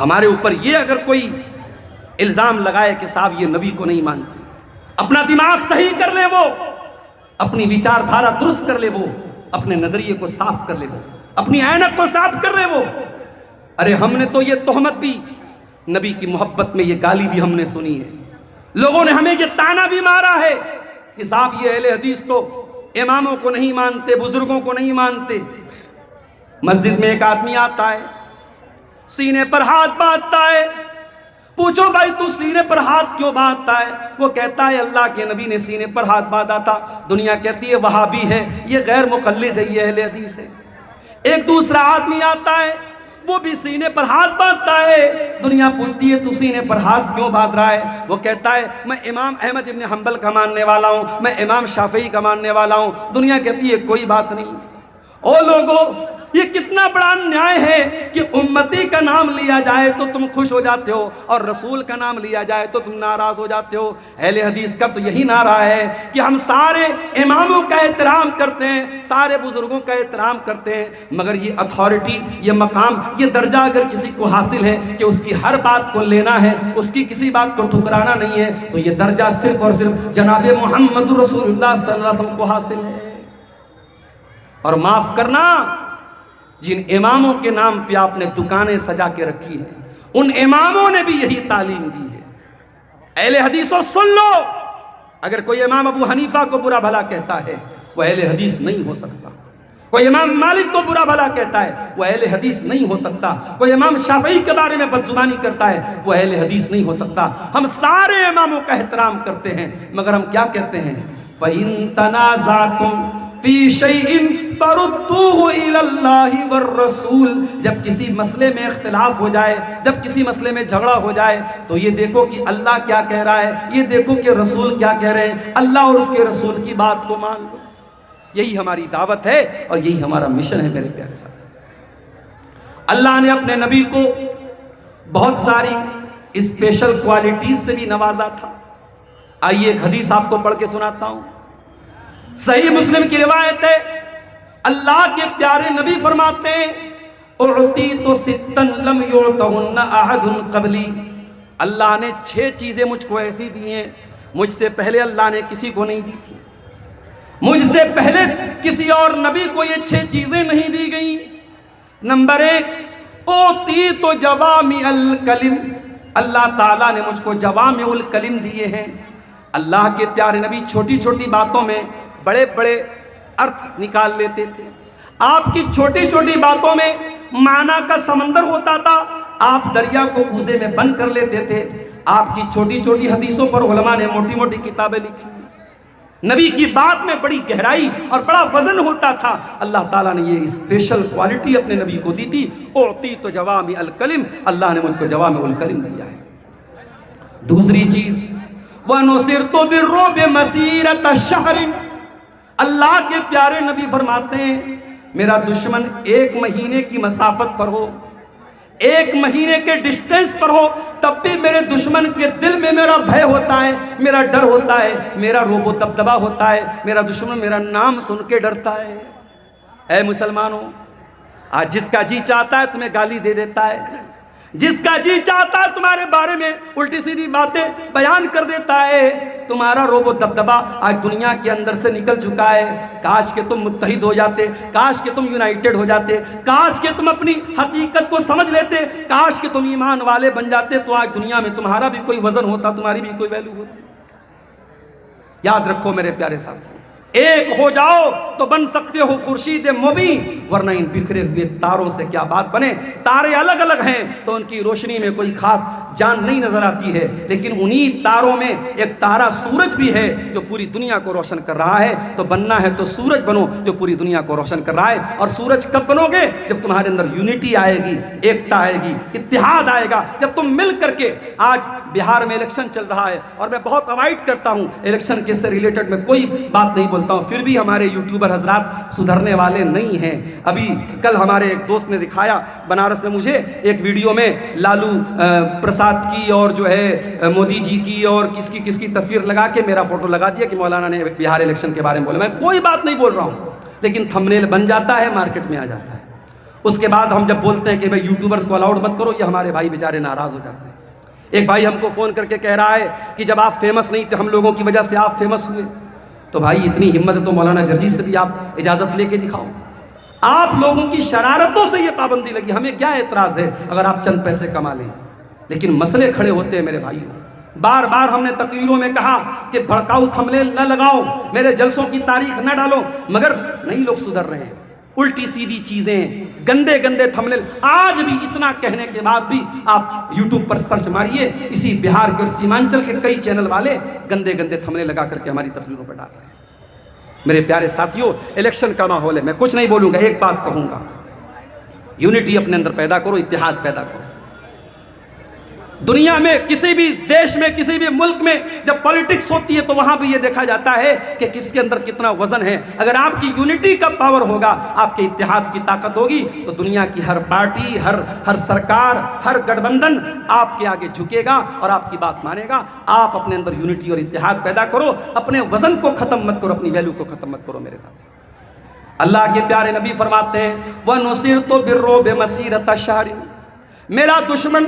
ہمارے اوپر یہ اگر کوئی الزام لگائے کہ صاحب یہ نبی کو نہیں مانتے، اپنا دماغ صحیح کر لے، وہ اپنی وچار دھارا درست کر لے، وہ اپنے نظریے کو صاف کر لے، وہ اپنی عینک کو صاف کر لے، وہ ارے ہم نے تو یہ تہمت بھی، نبی کی محبت میں یہ گالی بھی ہم نے سنی ہے، لوگوں نے ہمیں یہ طعنہ بھی مارا ہے کہ صاحب یہ اہل حدیث تو اماموں کو نہیں مانتے، بزرگوں کو نہیں مانتے۔ مسجد میں ایک آدمی آتا ہے، سینے پر ہاتھ باندھتا ہے، پوچھو بھائی تو سینے پر ہاتھ کیوں باندھتا ہے؟ وہ کہتا ہے اللہ کے نبی نے سینے پر ہاتھ باندھا تھا۔ دنیا کہتی ہے وہابی ہے، یہ غیر مقلد ہے، یہ اہل حدیث ہے۔ ایک دوسرا آدمی آتا ہے، وہ بھی سینے پر ہاتھ باندھتا ہے، دنیا پوچھتی ہے تو سینے پر ہاتھ کیوں باندھ رہا ہے؟ وہ کہتا ہے میں امام احمد ابن حنبل کا ماننے والا ہوں، میں امام شافعی کا ماننے والا ہوں۔ دنیا کہتی ہے کوئی بات نہیں۔ او لوگو، یہ کتنا بڑا نیائے ہے کہ امتی کا نام لیا جائے تو تم خوش ہو جاتے ہو، اور رسول کا نام لیا جائے تو تم ناراض ہو جاتے ہو۔ اہل حدیث کا تو یہی نعرہ ہے کہ ہم سارے اماموں کا احترام کرتے ہیں، سارے بزرگوں کا احترام کرتے ہیں، مگر یہ اتھارٹی، یہ مقام، یہ درجہ اگر کسی کو حاصل ہے کہ اس کی ہر بات کو لینا ہے، اس کی کسی بات کو ٹھکرانا نہیں ہے، تو یہ درجہ صرف اور صرف جناب محمد رسول اللہ صلی اللہ علیہ وسلم کو حاصل ہے۔ اور معاف کرنا، جن اماموں کے نام پہ آپ نے دکانیں سجا کے رکھی ہیں، ان اماموں نے بھی یہی تعلیم دی ہے۔ اہل حدیثوں سن لو، اگر کوئی امام ابو حنیفہ کو برا بھلا کہتا ہے وہ اہل حدیث نہیں ہو سکتا، کوئی امام مالک کو برا بھلا کہتا ہے وہ اہل حدیث نہیں ہو سکتا، کوئی امام شافعی کے بارے میں بدزبانی کرتا ہے وہ اہل حدیث نہیں ہو سکتا۔ ہم سارے اماموں کا احترام کرتے ہیں، مگر ہم کیا کہتے ہیں؟ فَإِن تَنَازَعْتُمْ فی شیء فردوہ الی اللہ والرسول۔ جب کسی مسئلے میں اختلاف ہو جائے، جب کسی مسئلے میں جھگڑا ہو جائے، تو یہ دیکھو کہ اللہ کیا کہہ رہا ہے، یہ دیکھو کہ رسول کیا کہہ رہے ہیں، اللہ اور اس کے رسول کی بات کو مان لو۔ یہی ہماری دعوت ہے اور یہی ہمارا مشن ہے میرے پیارے ساتھ۔ اللہ نے اپنے نبی کو بہت ساری اسپیشل کوالٹیز سے بھی نوازا تھا۔ آئیے ایک حدیث آپ کو پڑھ کے سناتا ہوں۔ صحیح مسلم کی روایت ہے، اللہ کے پیارے نبی فرماتے ہیں اعطیت ستا لم یعطہن احد قبلی۔ اللہ نے 6 چیزیں مجھ کو ایسی دی ہیں، مجھ سے پہلے اللہ نے کسی کو نہیں دی تھی، مجھ سے پہلے کسی اور نبی کو یہ 6 چیزیں نہیں دی گئیں۔ نمبر 1، اعطیت جوامع الکلم۔ اللہ تعالیٰ نے مجھ کو جوامع الکلم دیے ہیں۔ اللہ کے پیارے نبی چھوٹی چھوٹی باتوں میں بڑے بڑے ارتھ نکال لیتے تھے۔ آپ کی چھوٹی چھوٹی باتوں میں معنی کا سمندر ہوتا تھا، آپ دریا کو کوزے میں بند کر لیتے تھے۔ آپ کی چھوٹی چھوٹی حدیثوں پر علماء نے موٹی موٹی کتابیں لکھی۔ نبی کی بات میں بڑی گہرائی اور بڑا وزن ہوتا تھا۔ اللہ تعالیٰ نے یہ اسپیشل کوالٹی اپنے نبی کو دی تھی، اعطیت جوامع الکلم۔ اللہ نے مجھ کو جوامع الکلم دیا ہے۔ دوسری چیز، وَنُصِرْتُ بِالرُّعْبِ مَسِيرَةَ شَهْرٍ۔ اللہ کے پیارے نبی فرماتے ہیں میرا دشمن 1 مہینے کی مسافت پر ہو، 1 مہینے کے ڈسٹینس پر ہو، تب بھی میرے دشمن کے دل میں میرا بھے ہوتا ہے، میرا ڈر ہوتا ہے، میرا روب و دبدبا ہوتا ہے، میرا دشمن میرا نام سن کے ڈرتا ہے۔ اے مسلمانوں، آج جس کا جی چاہتا ہے تمہیں گالی دے دیتا ہے، جس کا جی چاہتا ہے تمہارے بارے میں الٹی سیدھی باتیں بیان کر دیتا ہے۔ تمہارا روب و دبدبا آج دنیا کے اندر سے نکل چکا ہے۔ کاش کہ تم متحد ہو جاتے، کاش کہ تم یونائٹڈ ہو جاتے، کاش کہ تم اپنی حقیقت کو سمجھ لیتے، کاش کہ تم ایمان والے بن جاتے، تو آج دنیا میں تمہارا بھی کوئی وزن ہوتا، تمہاری بھی کوئی ویلیو ہوتی۔ یاد رکھو میرے پیارے ساتھی، ایک ہو جاؤ تو بن سکتے ہو خورشید مبین، ورنہ ان بکھرے ہوئے تاروں سے کیا بات بنے۔ تارے الگ الگ ہیں تو ان کی روشنی میں کوئی خاص جان نہیں نظر آتی ہے، لیکن انہی تاروں میں ایک تارا سورج بھی ہے جو پوری دنیا کو روشن کر رہا ہے۔ تو بننا ہے تو سورج بنو جو پوری دنیا کو روشن کر رہا ہے۔ اور سورج کب بنو گے؟ جب تمہارے اندر یونٹی آئے گی، ایکتا آئے گی، اتحاد آئے گا، جب تم مل کر کے۔ آج بہار میں الیکشن چل رہا ہے اور میں بہت اوائڈ کرتا ہوں الیکشن کے سے ریلیٹڈ، میں کوئی بات نہیں بولتا ہوں، پھر بھی ہمارے یوٹیوبر حضرات سدھرنے والے نہیں ہیں۔ ابھی کل ہمارے ایک دوست نے دکھایا بنارس میں مجھے ایک ویڈیو میں لالو پرساد کی اور جو ہے مودی جی کی اور کس کی تصویر لگا کے میرا فوٹو لگا دیا کہ مولانا نے بہار الیکشن کے بارے میں بولا۔ میں کوئی بات نہیں بول رہا ہوں، لیکن تھمبنیل بن جاتا ہے، مارکیٹ میں آ جاتا ہے۔ اس کے بعد ہم جب بولتے ہیں کہ بھائی یوٹیوبرز کو الاؤڈ مت کرو، یہ ہمارے بھائی بیچارے ناراض ہو جاتے ہیں۔ ایک بھائی ہم کو فون کر کے کہہ رہا ہے کہ جب آپ فیمس نہیں تھے، ہم لوگوں کی وجہ سے آپ فیمس ہوئے۔ تو بھائی اتنی ہمت ہے تو مولانا جرجیت سے بھی آپ اجازت لے کے دکھاؤ۔ آپ لوگوں کی شرارتوں سے یہ پابندی لگی، ہمیں کیا اعتراض ہے اگر آپ چند پیسے کما لیں، لیکن مسئلے کھڑے ہوتے ہیں میرے بھائیوں۔ بار بار ہم نے تقریروں میں کہا کہ بھڑکاؤ تھمبنیل نہ لگاؤ، میرے جلسوں کی تاریخ نہ ڈالو، مگر نہیں لوگ سدھر رہے ہیں۔ الٹی سیدھی چیزیں، گندے گندے تھمبنیل، آج بھی اتنا کہنے کے بعد بھی آپ یوٹیوب پر سرچ ماریے، اسی بہار کے اور سیمانچل کے کئی چینل والے گندے گندے تھمبنیل لگا کر کے ہماری تقریروں پر ڈال رہے ہیں۔ میرے پیارے ساتھیوں، الیکشن کا ماحول ہے، میں کچھ نہیں بولوں گا، ایک بات کہوں گا، یونٹی اپنے اندر پیدا کرو، اتحاد پیدا کرو۔ دنیا میں کسی بھی دیش میں، کسی بھی ملک میں جب پالیٹکس ہوتی ہے تو وہاں بھی یہ دیکھا جاتا ہے کہ کس کے اندر کتنا وزن ہے۔ اگر آپ کی یونٹی کا پاور ہوگا، آپ کے اتحاد کی طاقت ہوگی، تو دنیا کی ہر پارٹی، ہر سرکار، ہر گٹھ بندھن آپ کے آگے جھکے گا اور آپ کی بات مانے گا۔ آپ اپنے اندر یونٹی اور اتحاد پیدا کرو، اپنے وزن کو ختم مت کرو، اپنی ویلیو کو ختم مت کرو میرے ساتھ۔ اللہ کے پیارے نبی فرماتے ہیں وَنُصِرْتُ بِالرُّعْبِ مَسِيرَةَ شَهْرٍ، میرا دشمن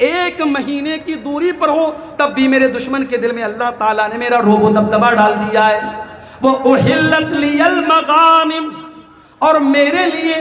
ایک مہینے کی دوری پر ہو تب بھی میرے دشمن کے دل میں اللہ تعالیٰ نے میرا رعب و دبدبہ ڈال دیا ہے۔ وَأُحِلَّتْ لِيَ الْمَغَانِمُ، اور میرے لیے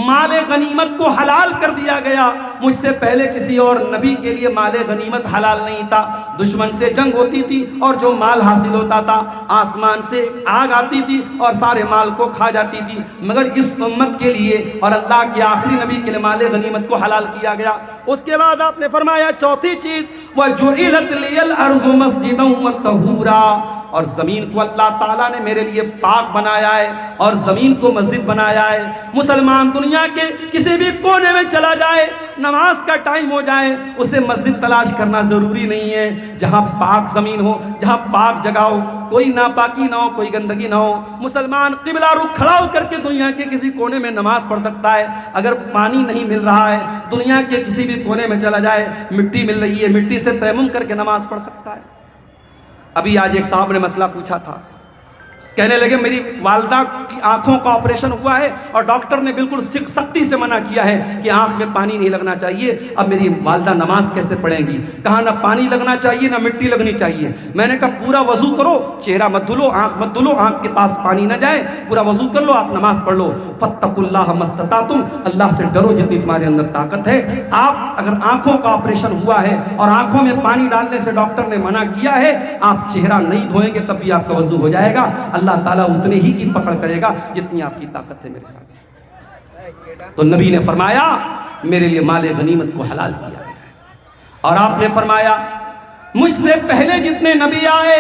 مال غنیمت کو حلال کر دیا گیا۔ مجھ سے پہلے کسی اور نبی کے لیے مال غنیمت حلال نہیں تھا۔ دشمن سے جنگ ہوتی تھی اور جو مال حاصل ہوتا تھا، آسمان سے آگ آتی تھی اور سارے مال کو کھا جاتی تھی، مگر اس امت کے لیے اور اللہ کے آخری نبی کے لیے مال غنیمت کو حلال کیا گیا۔ اس کے بعد آپ نے فرمایا چوتھی چیز وَجُعِلَتْ لِيَ الْأَرْضُ مَسْجِدًا وَطَهُورًا، اور زمین کو اللہ تعالیٰ نے میرے لیے پاک بنایا ہے اور زمین کو مسجد بنایا ہے۔ مسلمان دنیا کے کسی بھی کونے میں چلا جائے، نماز کا ٹائم ہو جائے، اسے مسجد تلاش کرنا ضروری نہیں ہے۔ جہاں پاک زمین ہو، جہاں پاک جگہ ہو، کوئی ناپاکی نہ ہو، کوئی گندگی نہ ہو، مسلمان قبلہ رخ کھڑا ہو کر کے دنیا کے کسی کونے میں نماز پڑھ سکتا ہے۔ اگر پانی نہیں مل رہا ہے، دنیا کے کسی بھی کونے میں چلا جائے، مٹی مل رہی ہے، مٹی سے تیمم کر کے نماز پڑھ سکتا ہے۔ ابھی آج ایک صاحب نے مسئلہ پوچھا تھا، کہنے لگے میری والدہ کی آنکھوں کا آپریشن ہوا ہے اور ڈاکٹر نے بالکل سختی سے منع کیا ہے کہ آنکھ میں پانی نہیں لگنا چاہیے، اب میری والدہ نماز کیسے پڑھیں گی؟ کہا نہ پانی لگنا چاہیے نہ مٹی لگنی چاہیے۔ میں نے کہا پورا وضو کرو، چہرہ مت دھلو، آنکھ مت دھلو، آنکھ کے پاس پانی نہ جائے، پورا وضو کر لو، آپ نماز پڑھ لو۔ فاتقوا اللہ ما استطعتم، اللہ سے ڈرو جتنی تمہارے اندر طاقت ہے۔ آپ اگر آنکھوں کا آپریشن ہوا ہے اور آنکھوں میں پانی ڈالنے سے ڈاکٹر نے منع کیا ہے، آپ چہرہ نہیں دھوئیں گے تب بھی آپ کا وضو ہو جائے گا، اللہ تعالیٰ اتنے ہی کی پکڑ کرے گا جتنی آپ کی طاقت ہے میرے ساتھ۔ تو نبی نے فرمایا میرے لیے مال غنیمت کو حلال کیا گیا ہے، اور آپ نے فرمایا مجھ سے پہلے جتنے نبی آئے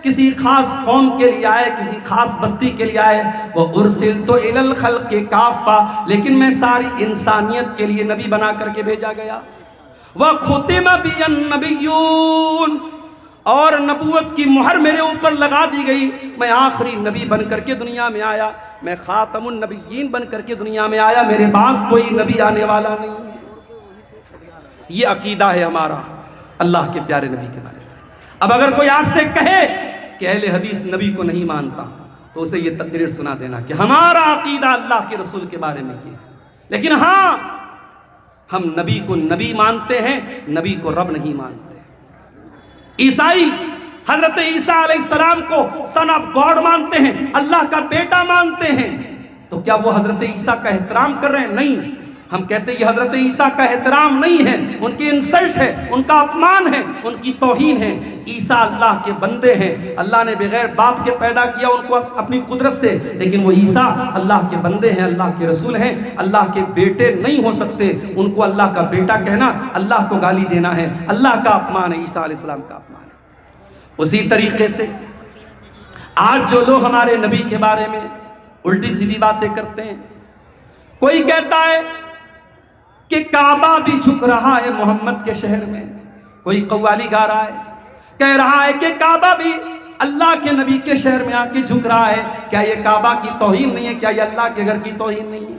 کسی خاص قوم کے لیے آئے، کسی خاص بستی کے لیے آئے، وہ ارسلت الی الخلق کافہ، لیکن میں ساری انسانیت کے لیے نبی بنا کر کے بھیجا گیا۔ وختم بی النبیون، اور نبوت کی مہر میرے اوپر لگا دی گئی، میں آخری نبی بن کر کے دنیا میں آیا، میں خاتم النبیین بن کر کے دنیا میں آیا، میرے بعد کوئی نبی آنے والا نہیں ہے۔ یہ عقیدہ ہے ہمارا اللہ کے پیارے نبی کے بارے میں۔ اب اگر کوئی آپ سے کہے کہ اہل حدیث نبی کو نہیں مانتا تو اسے یہ تقریر سنا دینا کہ ہمارا عقیدہ اللہ کے رسول کے بارے میں یہ ہے، لیکن ہاں ہم نبی کو نبی مانتے ہیں، نبی کو رب نہیں مانتے۔ عیسائی حضرت عیسیٰ علیہ السلام کو سن آف گاڈ مانتے ہیں، اللہ کا بیٹا مانتے ہیں، تو کیا وہ حضرت عیسیٰ کا احترام کر رہے ہیں؟ نہیں، ہم کہتے ہیں یہ حضرت عیسیٰ کا احترام نہیں ہے، ان کی انسلٹ ہے، ان کا اپمان ہے، ان کی توہین ہے۔ عیسیٰ اللہ کے بندے ہیں، اللہ نے بغیر باپ کے پیدا کیا ان کو اپنی قدرت سے، لیکن وہ عیسیٰ اللہ کے بندے ہیں، اللہ کے رسول ہیں، اللہ کے بیٹے نہیں ہو سکتے۔ ان کو اللہ کا بیٹا کہنا اللہ کو گالی دینا ہے، اللہ کا اپمان ہے، عیسیٰ علیہ السلام کا اپمان ہے۔ اسی طریقے سے آج جو لوگ ہمارے نبی کے بارے میں الٹی سیدھی باتیں کرتے ہیں، کوئی کہتا ہے کہ کعبہ بھی جھک رہا ہے محمد کے شہر میں، کوئی قوالی گا رہا ہے، کہہ رہا ہے کہ کعبہ بھی اللہ کے نبی کے شہر میں آ کے جھک رہا ہے، کیا یہ کعبہ کی توہین نہیں ہے؟ کیا یہ اللہ کے گھر کی توہین نہیں ہے؟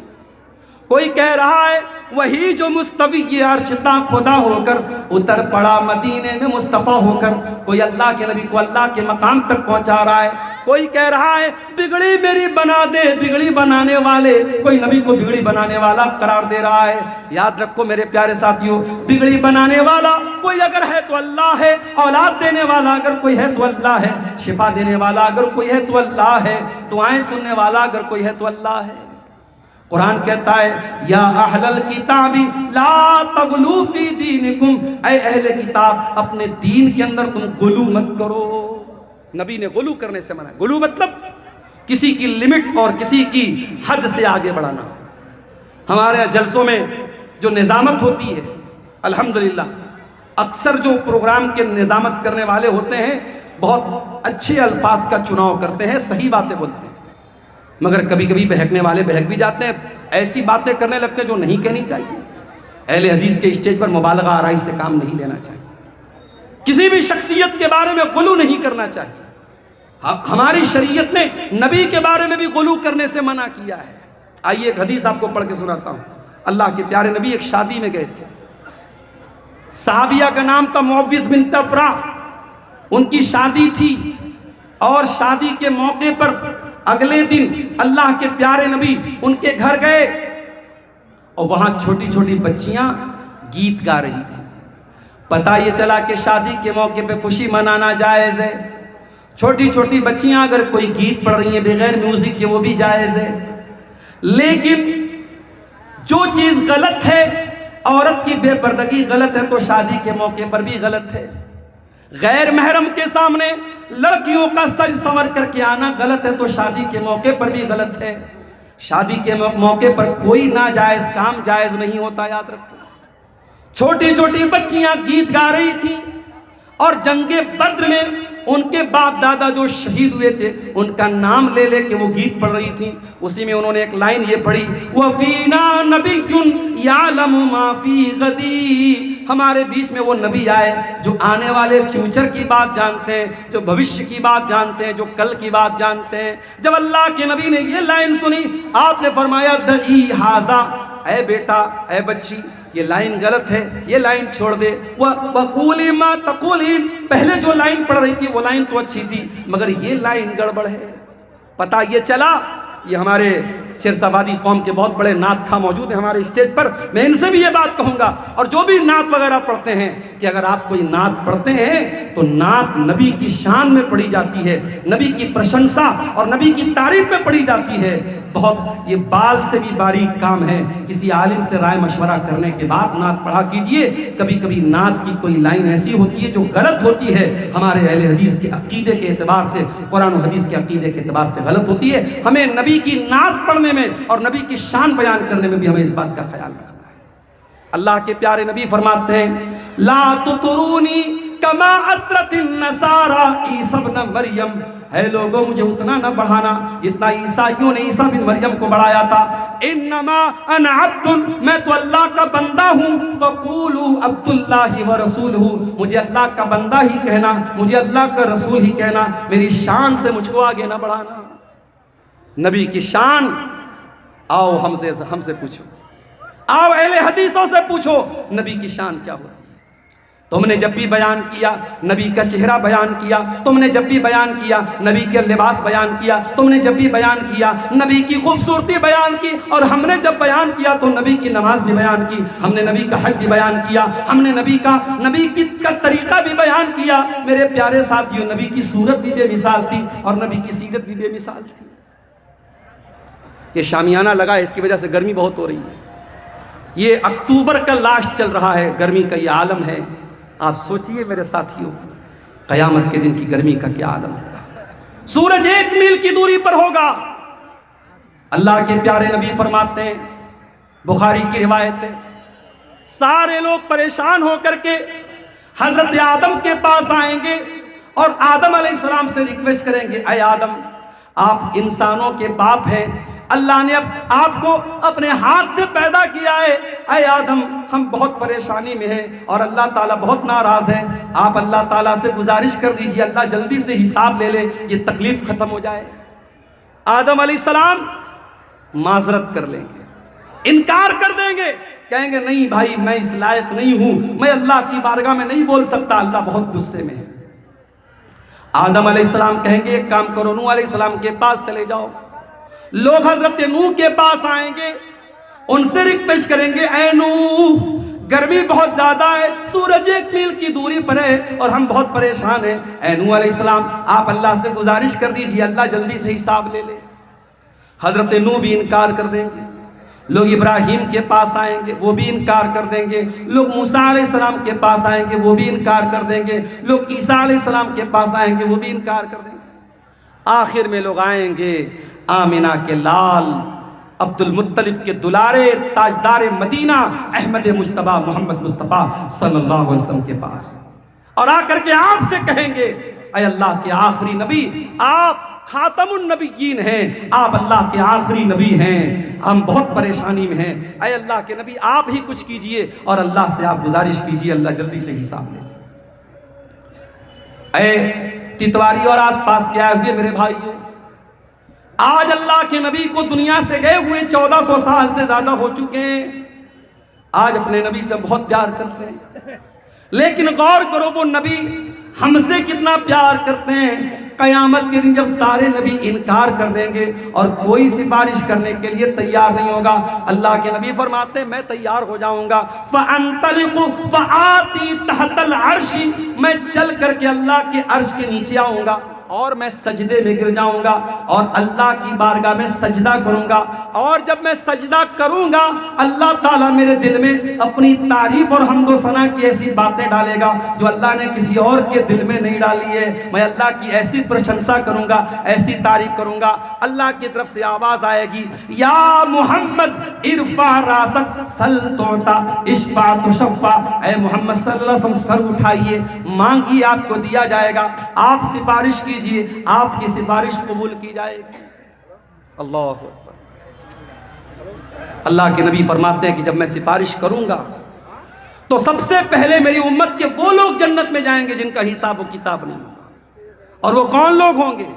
کوئی کہہ رہا ہے وہی جو مستوی عرش تا خدا ہو کر اتر پڑا مدینے میں مصطفیٰ ہو کر، کوئی اللہ کے نبی کو اللہ کے مقام تک پہنچا رہا ہے۔ کوئی کہہ رہا ہے بگڑی میری بنا دے، بگڑی بنانے والے، کوئی نبی کو بگڑی بنانے والا قرار دے رہا ہے۔ یاد رکھو میرے پیارے ساتھیوں، بگڑی بنانے والا کوئی اگر ہے تو اللہ ہے، اولاد دینے والا اگر کوئی ہے تو اللہ ہے، شفا دینے والا اگر کوئی ہے تو اللہ ہے، دعائیں سننے والا اگر کوئی ہے تو اللہ ہے۔ قرآن کہتا ہے یا اہل الکتاب لا تغلو فی دینکم، اے اہل کتاب اپنے دین کے اندر تم غلو مت کرو۔ نبی نے غلو کرنے سے منع۔ غلو مطلب کسی کی لمٹ اور کسی کی حد سے آگے بڑھانا۔ ہمارے جلسوں میں جو نظامت ہوتی ہے، الحمدللہ اکثر جو پروگرام کے نظامت کرنے والے ہوتے ہیں بہت اچھے الفاظ کا چناؤ کرتے ہیں، صحیح باتیں بولتے ہیں، مگر کبھی کبھی بہکنے والے بہک بھی جاتے ہیں، ایسی باتیں کرنے لگتے ہیں جو نہیں کہنی چاہیے۔ اہل حدیث کے اسٹیج پر مبالغہ آرائی سے کام نہیں لینا چاہیے، کسی بھی شخصیت کے بارے میں غلو نہیں کرنا چاہیے۔ ہماری شریعت نے نبی کے بارے میں بھی غلو کرنے سے منع کیا ہے۔ آئیے ایک حدیث آپ کو پڑھ کے سناتا ہوں۔ اللہ کے پیارے نبی ایک شادی میں گئے تھے، صحابیہ کا نام تھا معوذ بنت افراح، ان کی شادی تھی، اور شادی کے موقع پر اگلے دن اللہ کے پیارے نبی ان کے گھر گئے، اور وہاں چھوٹی چھوٹی بچیاں گیت گا رہی تھی۔ پتہ یہ چلا کہ شادی کے موقع پہ خوشی منانا جائز ہے، چھوٹی چھوٹی بچیاں اگر کوئی گیت پڑھ رہی ہیں بغیر میوزک کے وہ بھی جائز ہے، لیکن جو چیز غلط ہے، عورت کی بے پردگی غلط ہے، تو شادی کے موقع پر بھی غلط ہے۔ غیر محرم کے سامنے لڑکیوں کا سج سنور کر کے آنا غلط ہے، تو شادی کے موقع پر بھی غلط ہے۔ شادی کے موقع پر کوئی ناجائز کام جائز نہیں ہوتا، یاد رکھو۔ چھوٹی چھوٹی بچیاں گیت گا رہی تھیں، اور جنگ بدر میں ان کے باپ دادا جو شہید ہوئے تھے ان کا نام لے لے کے وہ گیت پڑھ رہی تھیں۔ اسی میں انہوں نے ایک لائن یہ پڑھی وَفِينَا نَبِيٌّ يَعْلَمُ مَا فِي غَدِي، ہمارے بیچ میں وہ نبی آئے جو آنے والے فیوچر کی بات جانتے ہیں، جو بھوشیہ کی بات جانتے ہیں، جو کل کی بات جانتے ہیں۔ جب اللہ کے نبی نے یہ لائن سنی، آپ نے فرمایا دعی ھذا، اے بیٹا اے بچی یہ لائن غلط ہے، یہ لائن چھوڑ دے۔ وَقُولِي مَا تَقُولِينَ، پہلے جو لائن پڑھ رہی تھی وہ لائن تو اچھی تھی، مگر یہ لائن گڑبڑ ہے۔ پتہ یہ چلا، یہ ہمارے شیرسابادی قوم کے بہت بڑے نعت خواں موجود ہیں ہمارے اسٹیج پر، میں ان سے بھی یہ بات کہوں گا، اور جو بھی نعت وغیرہ پڑھتے ہیں، کہ اگر آپ کوئی نعت پڑھتے ہیں تو نعت نبی کی شان میں پڑھی جاتی ہے، نبی کی پرشنسا اور نبی کی تعریف میں پڑھی جاتی ہے۔ بہت یہ بال سے بھی باریک کام ہے، کسی عالم سے رائے مشورہ کرنے کے بعد نعت پڑھا کیجئے۔ کبھی کبھی نعت کی کوئی لائن ایسی ہوتی ہے جو غلط ہوتی ہے، ہمارے اہل حدیث کے عقیدے کے اعتبار سے، قرآن و حدیث کے عقیدے کے اعتبار سے غلط ہوتی ہے۔ ہمیں نبی کی نعت پڑھنے میں اور نبی کی شان بیان کرنے میں بھی ہمیں اس بات کا خیال رکھنا ہے۔ اللہ کے پیارے نبی فرماتے ہیں لا تطرونی کما اطرت النصارى عیسی ابن مریم، اے لوگوں مجھے اتنا نہ بڑھانا جتنا عیسائیوں نے عیسیٰ بن مریم کو بڑھایا تھا۔ انما انا عبد، میں تو اللہ کا بندہ ہوں، فقولوا عبد اللہ ورسولہ، مجھے اللہ کا بندہ ہی کہنا، مجھے اللہ کا رسول ہی کہنا، میری شان سے مجھ کو آگے نہ بڑھانا۔ نبی کی شان، آؤ ہم سے پوچھو، آؤ اہل حدیثوں سے پوچھو نبی کی شان کیا ہوتی ہے۔ تم نے جب بھی بیان کیا نبی کا چہرہ بیان کیا، تم نے جب بھی بیان کیا نبی کے لباس بیان کیا، تم نے جب بھی بیان کیا نبی کی خوبصورتی بیان کی، اور ہم نے جب بیان کیا تو نبی کی نماز بھی بیان کی، ہم نے نبی کا حج بھی بیان کیا، ہم نے نبی کا طریقہ بھی بیان کیا۔ میرے پیارے ساتھیوں، نبی کی صورت بھی بے مثال تھی اور نبی کی سیرت بھی بے مثال تھی۔ یہ شامیانہ لگا ہے، اس کی وجہ سے گرمی بہت ہو رہی ہے، یہ اکتوبر کا لاسٹ چل رہا ہے، گرمی کا یہ عالم ہے۔ آپ سوچئے میرے ساتھیوں، قیامت کے دن کی گرمی کا کیا عالم ہے۔ سورج 1 میل کی دوری پر ہوگا۔ اللہ کے پیارے نبی فرماتے ہیں، بخاری کی روایت ہے، سارے لوگ پریشان ہو کر کے حضرت آدم کے پاس آئیں گے اور آدم علیہ السلام سے ریکویسٹ کریں گے، اے آدم آپ انسانوں کے باپ ہیں، اللہ نے آپ کو اپنے ہاتھ سے پیدا کیا ہے، اے آدم ہم بہت پریشانی میں ہیں اور اللہ تعالیٰ بہت ناراض ہے، آپ اللہ تعالیٰ سے گزارش کر دیجئے اللہ جلدی سے حساب لے لے، یہ تکلیف ختم ہو جائے۔ آدم علیہ السلام معذرت کر لیں گے، انکار کر دیں گے، کہیں گے نہیں بھائی میں اس لائق نہیں ہوں، میں اللہ کی بارگاہ میں نہیں بول سکتا، اللہ بہت غصے میں ہے۔ آدم علیہ السلام کہیں گے ایک کام کرو، نوح علیہ السلام کے پاس چلے جاؤ۔ لوگ حضرت نوح کے پاس آئیں گے، ان سے ریکویسٹ کریں گے اے نوح گرمی بہت زیادہ ہے، سورج 1 میل کی دوری پر ہے اور ہم بہت پریشان ہیں، اے نوح علیہ السلام آپ اللہ سے گزارش کر دیجئے اللہ جلدی سے حساب لے لے۔ حضرت نوح بھی انکار کر دیں گے، لوگ ابراہیم کے پاس آئیں گے وہ بھی انکار کر دیں گے، لوگ موسیٰ علیہ السلام کے پاس آئیں گے وہ بھی انکار کر دیں گے، لوگ عیسیٰ علیہ السلام کے پاس آئیں گے وہ بھی انکار کر دیں گے۔ آخر میں لوگ آئیں گے آمنہ کے لال، عبد المطلب کے دلارے، تاجدار مدینہ احمد مجتبیٰ محمد مصطفیٰ صلی اللہ علیہ وسلم کے پاس، اور آ کر کے آپ سے کہیں گے اے اللہ کے آخری نبی، آپ خاتم النبیین ہیں، آپ اللہ کے آخری نبی ہیں، ہم بہت پریشانی میں ہیں، اے اللہ کے نبی آپ ہی کچھ کیجئے اور اللہ سے آپ گزارش کیجئے اللہ جلدی سے حساب لے۔ اے تتواری اور آس پاس کے آئے ہوئے میرے بھائیوں، آج اللہ کے نبی کو دنیا سے گئے ہوئے 1400 سال سے زیادہ ہو چکے ہیں، آج اپنے نبی سے بہت پیار کرتے ہیں، لیکن غور کرو وہ نبی ہم سے کتنا پیار کرتے ہیں۔ قیامت کے دن جب سارے نبی انکار کر دیں گے اور کوئی سفارش کرنے کے لیے تیار نہیں ہوگا، اللہ کے نبی فرماتے ہیں میں تیار ہو جاؤں گا، فَأَنْطَلِقُ فَآتِي تَحْتَ الْعَرْشِ، میں چل کر کے اللہ کے عرش کے نیچے آؤں گا اور میں سجدے میں گر جاؤں گا اور اللہ کی بارگاہ میں سجدہ کروں گا، اور جب میں سجدہ کروں گا اللہ تعالیٰ میرے دل میں اپنی تعریف اور حمد و ثنا کی ایسی باتیں ڈالے گا جو اللہ نے کسی اور کے دل میں نہیں ڈالی ہے، میں اللہ کی ایسی پرشنسا کروں گا، ایسی تعریف کروں گا، اللہ کی طرف سے آواز آئے گی یا محمد ارفع راسک سل توتا اشفع تشفع، اے محمد صلی اللہ علیہ وسلم سر اٹھائیے مانگیے آپ کو دیا جائے گا، آپ سفارش کی آپ کی سفارش قبول کی جائے گی۔ اللہ اکبر۔ اللہ کے نبی فرماتے ہیں کہ جب میں سفارش کروں گا تو سب سے پہلے میری امت کے وہ لوگ جنت میں جائیں گے جن کا حساب و کتاب نہیں ہوگا، اور وہ کون لوگ ہوں گے؟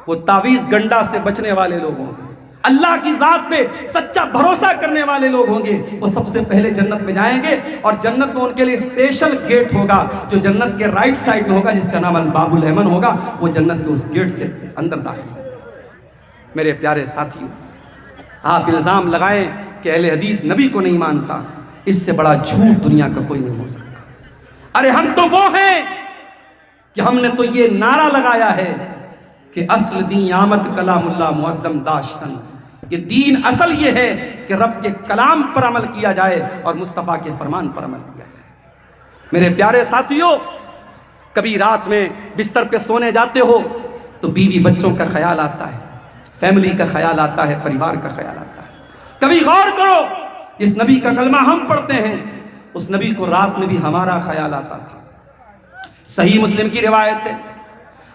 وہ تعویذ گنڈا سے بچنے والے لوگ ہوں گے، اللہ کی ذات پہ سچا بھروسہ کرنے والے لوگ ہوں گے، وہ سب سے پہلے جنت میں جائیں گے، اور جنت میں ان کے لیے اسپیشل گیٹ ہوگا جو جنت کے رائٹ سائڈ میں ہوگا جس کا نام الباب الیمن ہوگا، وہ جنت کے اس گیٹ سے اندر داخل۔ میرے پیارے ساتھیوں، آپ الزام لگائیں کہ اہل حدیث نبی کو نہیں مانتا، اس سے بڑا جھوٹ دنیا کا کوئی نہیں ہو سکتا۔ ارے ہم تو وہ ہیں کہ ہم نے تو یہ نعرہ لگایا ہے کہ اصل دین آمد کلام اللہ معظم داشتن، کہ دین اصل یہ ہے کہ رب کے کلام پر عمل کیا جائے اور مصطفیٰ کے فرمان پر عمل کیا جائے۔ میرے پیارے ساتھیوں، کبھی رات میں بستر پہ سونے جاتے ہو تو بیوی بچوں کا خیال آتا ہے، فیملی کا خیال آتا ہے، پریوار کا خیال آتا ہے۔ کبھی غور کرو، جس نبی کا کلمہ ہم پڑھتے ہیں اس نبی کو رات میں بھی ہمارا خیال آتا تھا۔ صحیح مسلم کی روایت ہے،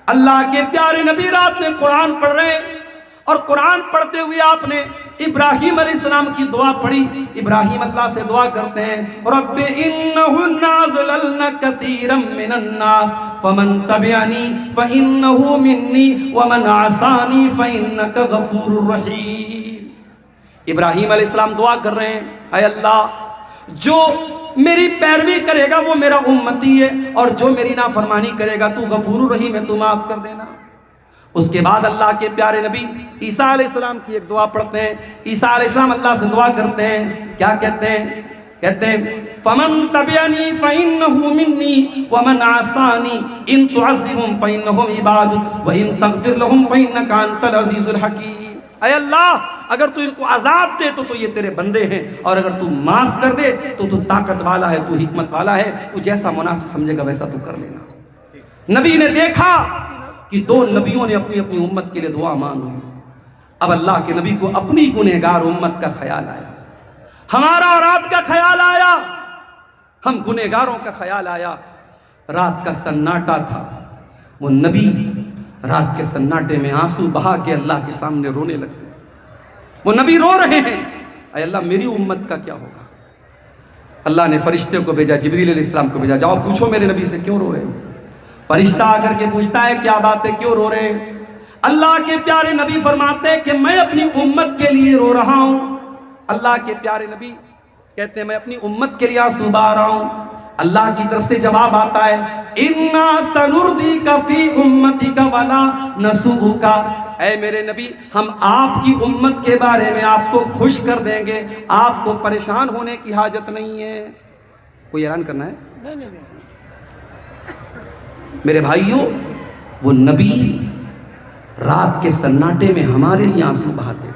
اللہ کے پیارے نبی رات میں قرآن پڑھ رہے ہیں، اور قرآن پڑھتے ہوئے آپ نے ابراہیم علیہ السلام کی دعا پڑھی۔ ابراہیم اللہ سے دعا کرتے ہیں رب انہن اضللن کثیرا من الناس فمن تبعنی فانہ منی ومن عصانی فانک غفور رحیم۔ ابراہیم علیہ السلام دعا کر رہے ہیں اے اللہ جو میری پیروی کرے گا وہ میرا امتی ہے، اور جو میری نافرمانی کرے گا تو غفور رحیم ہے، تو معاف کر دینا۔ اس کے بعد اللہ کے پیارے نبی عیسیٰ علیہ السلام کی ایک دعا پڑھتے ہیں۔ عیسیٰ علیہ السلام اللہ سے دعا کرتے ہیں، کیا کہتے ہیں؟ کہتے ہیں فَمَن تَبِعَنِي فَإِنَّهُ مِنِّي وَمَنْ عَصَانِي إِن تُعَذِّبْهُمْ فَإِنَّهُمْ عِبَادُكَ وَإِن تَغْفِرْ لَهُمْ فَإِنَّكَ أَنْتَ الْعَزِيزُ الْحَكِيمُ۔ اے اللہ اگر تو ان کو عذاب دے تو یہ تیرے بندے ہیں، اور اگر تو معاف کر دے تو طاقت والا ہے، تو حکمت والا ہے، تو جیسا مناسب سمجھے گا ویسا تو کر لینا۔ نبی نے دیکھا کہ دو نبیوں نے اپنی اپنی امت کے لیے دعا مانگی، اب اللہ کے نبی کو اپنی گنہگار امت کا خیال آیا، ہمارا اور آپ کا خیال آیا، ہم گنہگاروں کا خیال آیا۔ رات کا سناٹا تھا، وہ نبی رات کے سناٹے میں آنسو بہا کے اللہ کے سامنے رونے لگتے، وہ نبی رو رہے ہیں اے اللہ میری امت کا کیا ہوگا؟ اللہ نے فرشتے کو بھیجا، جبریل علیہ السلام کو بھیجا، جاؤ پوچھو میرے نبی سے کیوں رو رہے ہو۔ فرشتہ آ کر کے پوچھتا ہے کیا بات ہے، کیوں رو رہے ہیں؟ اللہ کے پیارے نبی فرماتے ہیں کہ میں اپنی امت کے لیے رو رہا ہوں۔ اللہ کے پیارے نبی کہتے ہیں میں اپنی امت کے لیے آنسو بہا رہا ہوں۔ اللہ کی طرف سے جواب آتا ہے اِنَّا سَنُرْضِيكَ فِي أُمَّتِكَ وَلَا نَسُوءُكَ، اے میرے نبی ہم آپ کی امت کے بارے میں آپ کو خوش کر دیں گے، آپ کو پریشان ہونے کی حاجت نہیں ہے۔ کوئی اعلان کرنا ہے؟ میرے بھائیوں، وہ نبی رات کے سناٹے میں ہمارے لیے آنسو بہاتے تھے۔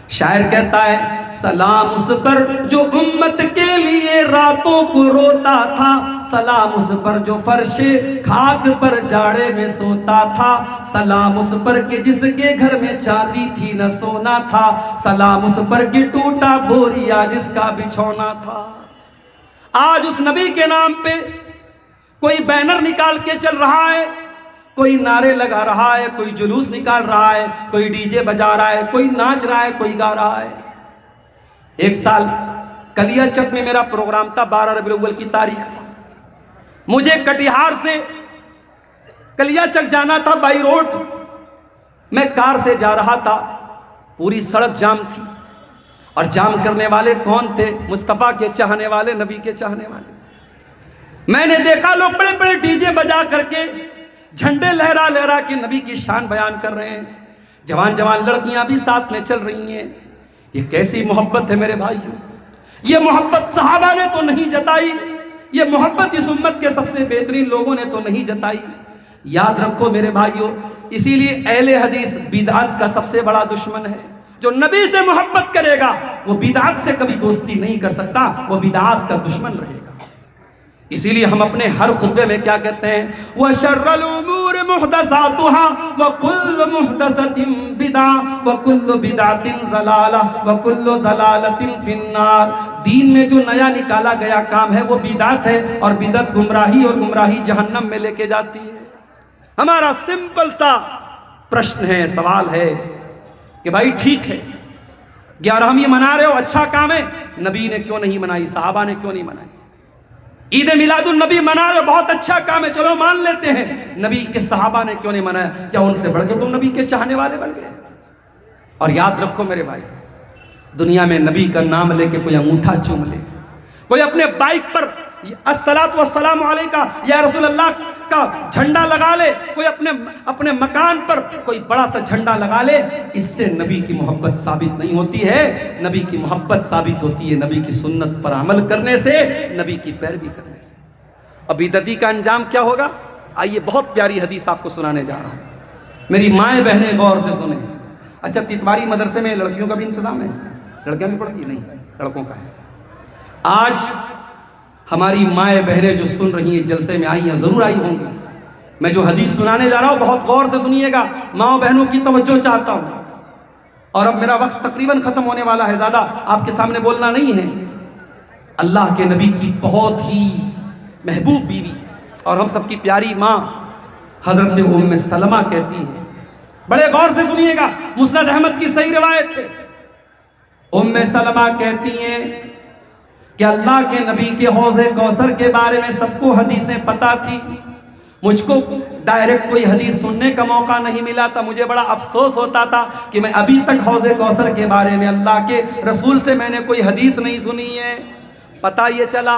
شاعر کہتا ہے سلام اس پر جو امت کے لیے راتوں کو روتا تھا، سلام اس پر جو فرش خاک پر جاڑے میں سوتا تھا، سلام اس پر کہ جس کے گھر میں چاندی تھی نہ سونا تھا، سلام اس پر کہ ٹوٹا بوریا جس کا بچھونا تھا۔ آج اس نبی کے نام پہ کوئی بینر نکال کے چل رہا ہے، کوئی نعرے لگا رہا ہے، کوئی جلوس نکال رہا ہے، کوئی ڈی جے بجا رہا ہے، کوئی ناچ رہا ہے، کوئی گا رہا ہے۔ ایک سال کلیا چک میں میرا پروگرام تھا، 12 ربیع الاول کی تاریخ تھی۔ مجھے کٹیہار سے کلیا چک جانا تھا بائی روڈ، میں کار سے جا رہا تھا، پوری سڑک جام تھی، اور جام کرنے والے کون تھے؟ مصطفیٰ کے چاہنے والے، نبی کے چاہنے والے۔ میں نے دیکھا لوگ بڑے بڑے ڈی جے بجا کر کے جھنڈے لہرا لہرا کے نبی کی شان بیان کر رہے ہیں، جوان جوان لڑکیاں بھی ساتھ میں چل رہی ہیں۔ یہ کیسی محبت ہے میرے بھائیوں؟ یہ محبت صحابہ نے تو نہیں جتائی، یہ محبت اس امت کے سب سے بہترین لوگوں نے تو نہیں جتائی۔ یاد رکھو میرے بھائیوں، اسی لیے اہل حدیث بدعت کا سب سے بڑا دشمن ہے۔ جو نبی سے محبت کرے گا وہ بدعت سے کبھی دوستی نہیں کر سکتا، وہ بدعت کا دشمن رہے گا۔ اسی لیے ہم اپنے ہر خطبے میں کیا کہتے ہیں؟ وَشَرَّ الْأُمُورِ مُحْدَثَاتُهَا وَكُلُّ مُحْدَثَةٍ بِدْعَةٌ وَكُلُّ بِدْعَةٍ ضَلَالَةٌ وَكُلُّ ضَلَالَةٍ فِي النَّارِ۔ دین میں جو نیا نکالا گیا کام ہے وہ بدعت ہے، اور بدعت گمراہی، اور گمراہی جہنم میں لے کے جاتی ہے۔ ہمارا سمپل سا پرشن ہے، سوال ہے کہ بھائی ٹھیک ہے 11ویں یہ منا رہے ہو، اچھا کام ہے، نبی نے کیوں نہیں منائی؟ صحابہ نے کیوں نہیں منائی؟ عید میلاد النبی منا رہے ہو، بہت اچھا کام ہے، چلو مان لیتے ہیں، نبی کے صحابہ نے کیوں نہیں منایا؟ کیا ان سے بڑھ کے تم نبی کے چاہنے والے بن گئے؟ اور یاد رکھو میرے بھائی، دنیا میں نبی کا نام لے کے کوئی انگوٹھا چوم لے، کوئی اپنے بائک پر الصلاۃ والسلام علیکہ یا رسول اللہ کا جھنڈا لگا لے، کوئی اپنے مکان پر کوئی بڑا سا جھنڈا لگا لے، اس سے نبی کی محبت ثابت نہیں ہوتی ہے۔ نبی کی محبت ثابت ہوتی ہے نبی کی سنت پر عمل کرنے سے، نبی کی پیروی کرنے سے۔ اب بدعتی کا انجام کیا ہوگا؟ آئیے بہت پیاری حدیث آپ کو سنانے جا رہا ہوں، میری مائیں بہنیں غور سے سنیں۔ اچھا، تتواری مدرسے میں لڑکیوں کا بھی انتظام ہے؟ لڑکیاں بھی پڑھتی ہیں؟ نہیں، لڑکوں کا ہے۔ آج ہماری مائیں بہنیں جو سن رہی ہیں جلسے میں آئی ہیں، ضرور آئی ہوں گی۔ میں جو حدیث سنانے جا رہا ہوں بہت غور سے سنیے گا، ماؤں بہنوں کی توجہ چاہتا ہوں۔ اور اب میرا وقت تقریباً ختم ہونے والا ہے، زیادہ آپ کے سامنے بولنا نہیں ہے۔ اللہ کے نبی کی بہت ہی محبوب بیوی اور ہم سب کی پیاری ماں حضرت ام سلمہ کہتی ہیں، بڑے غور سے سنیے گا، مسند احمد کی صحیح روایت ہے۔ ام سلمہ کہتی ہیں کہ اللہ کے نبی کے حوض کوثر کے بارے میں سب کو حدیثیں پتہ تھی، مجھ کو ڈائریکٹ کوئی حدیث سننے کا موقع نہیں ملا تھا۔ مجھے بڑا افسوس ہوتا تھا کہ میں ابھی تک حوض کوثر کے بارے میں اللہ کے رسول سے میں نے کوئی حدیث نہیں سنی ہے۔ پتہ یہ چلا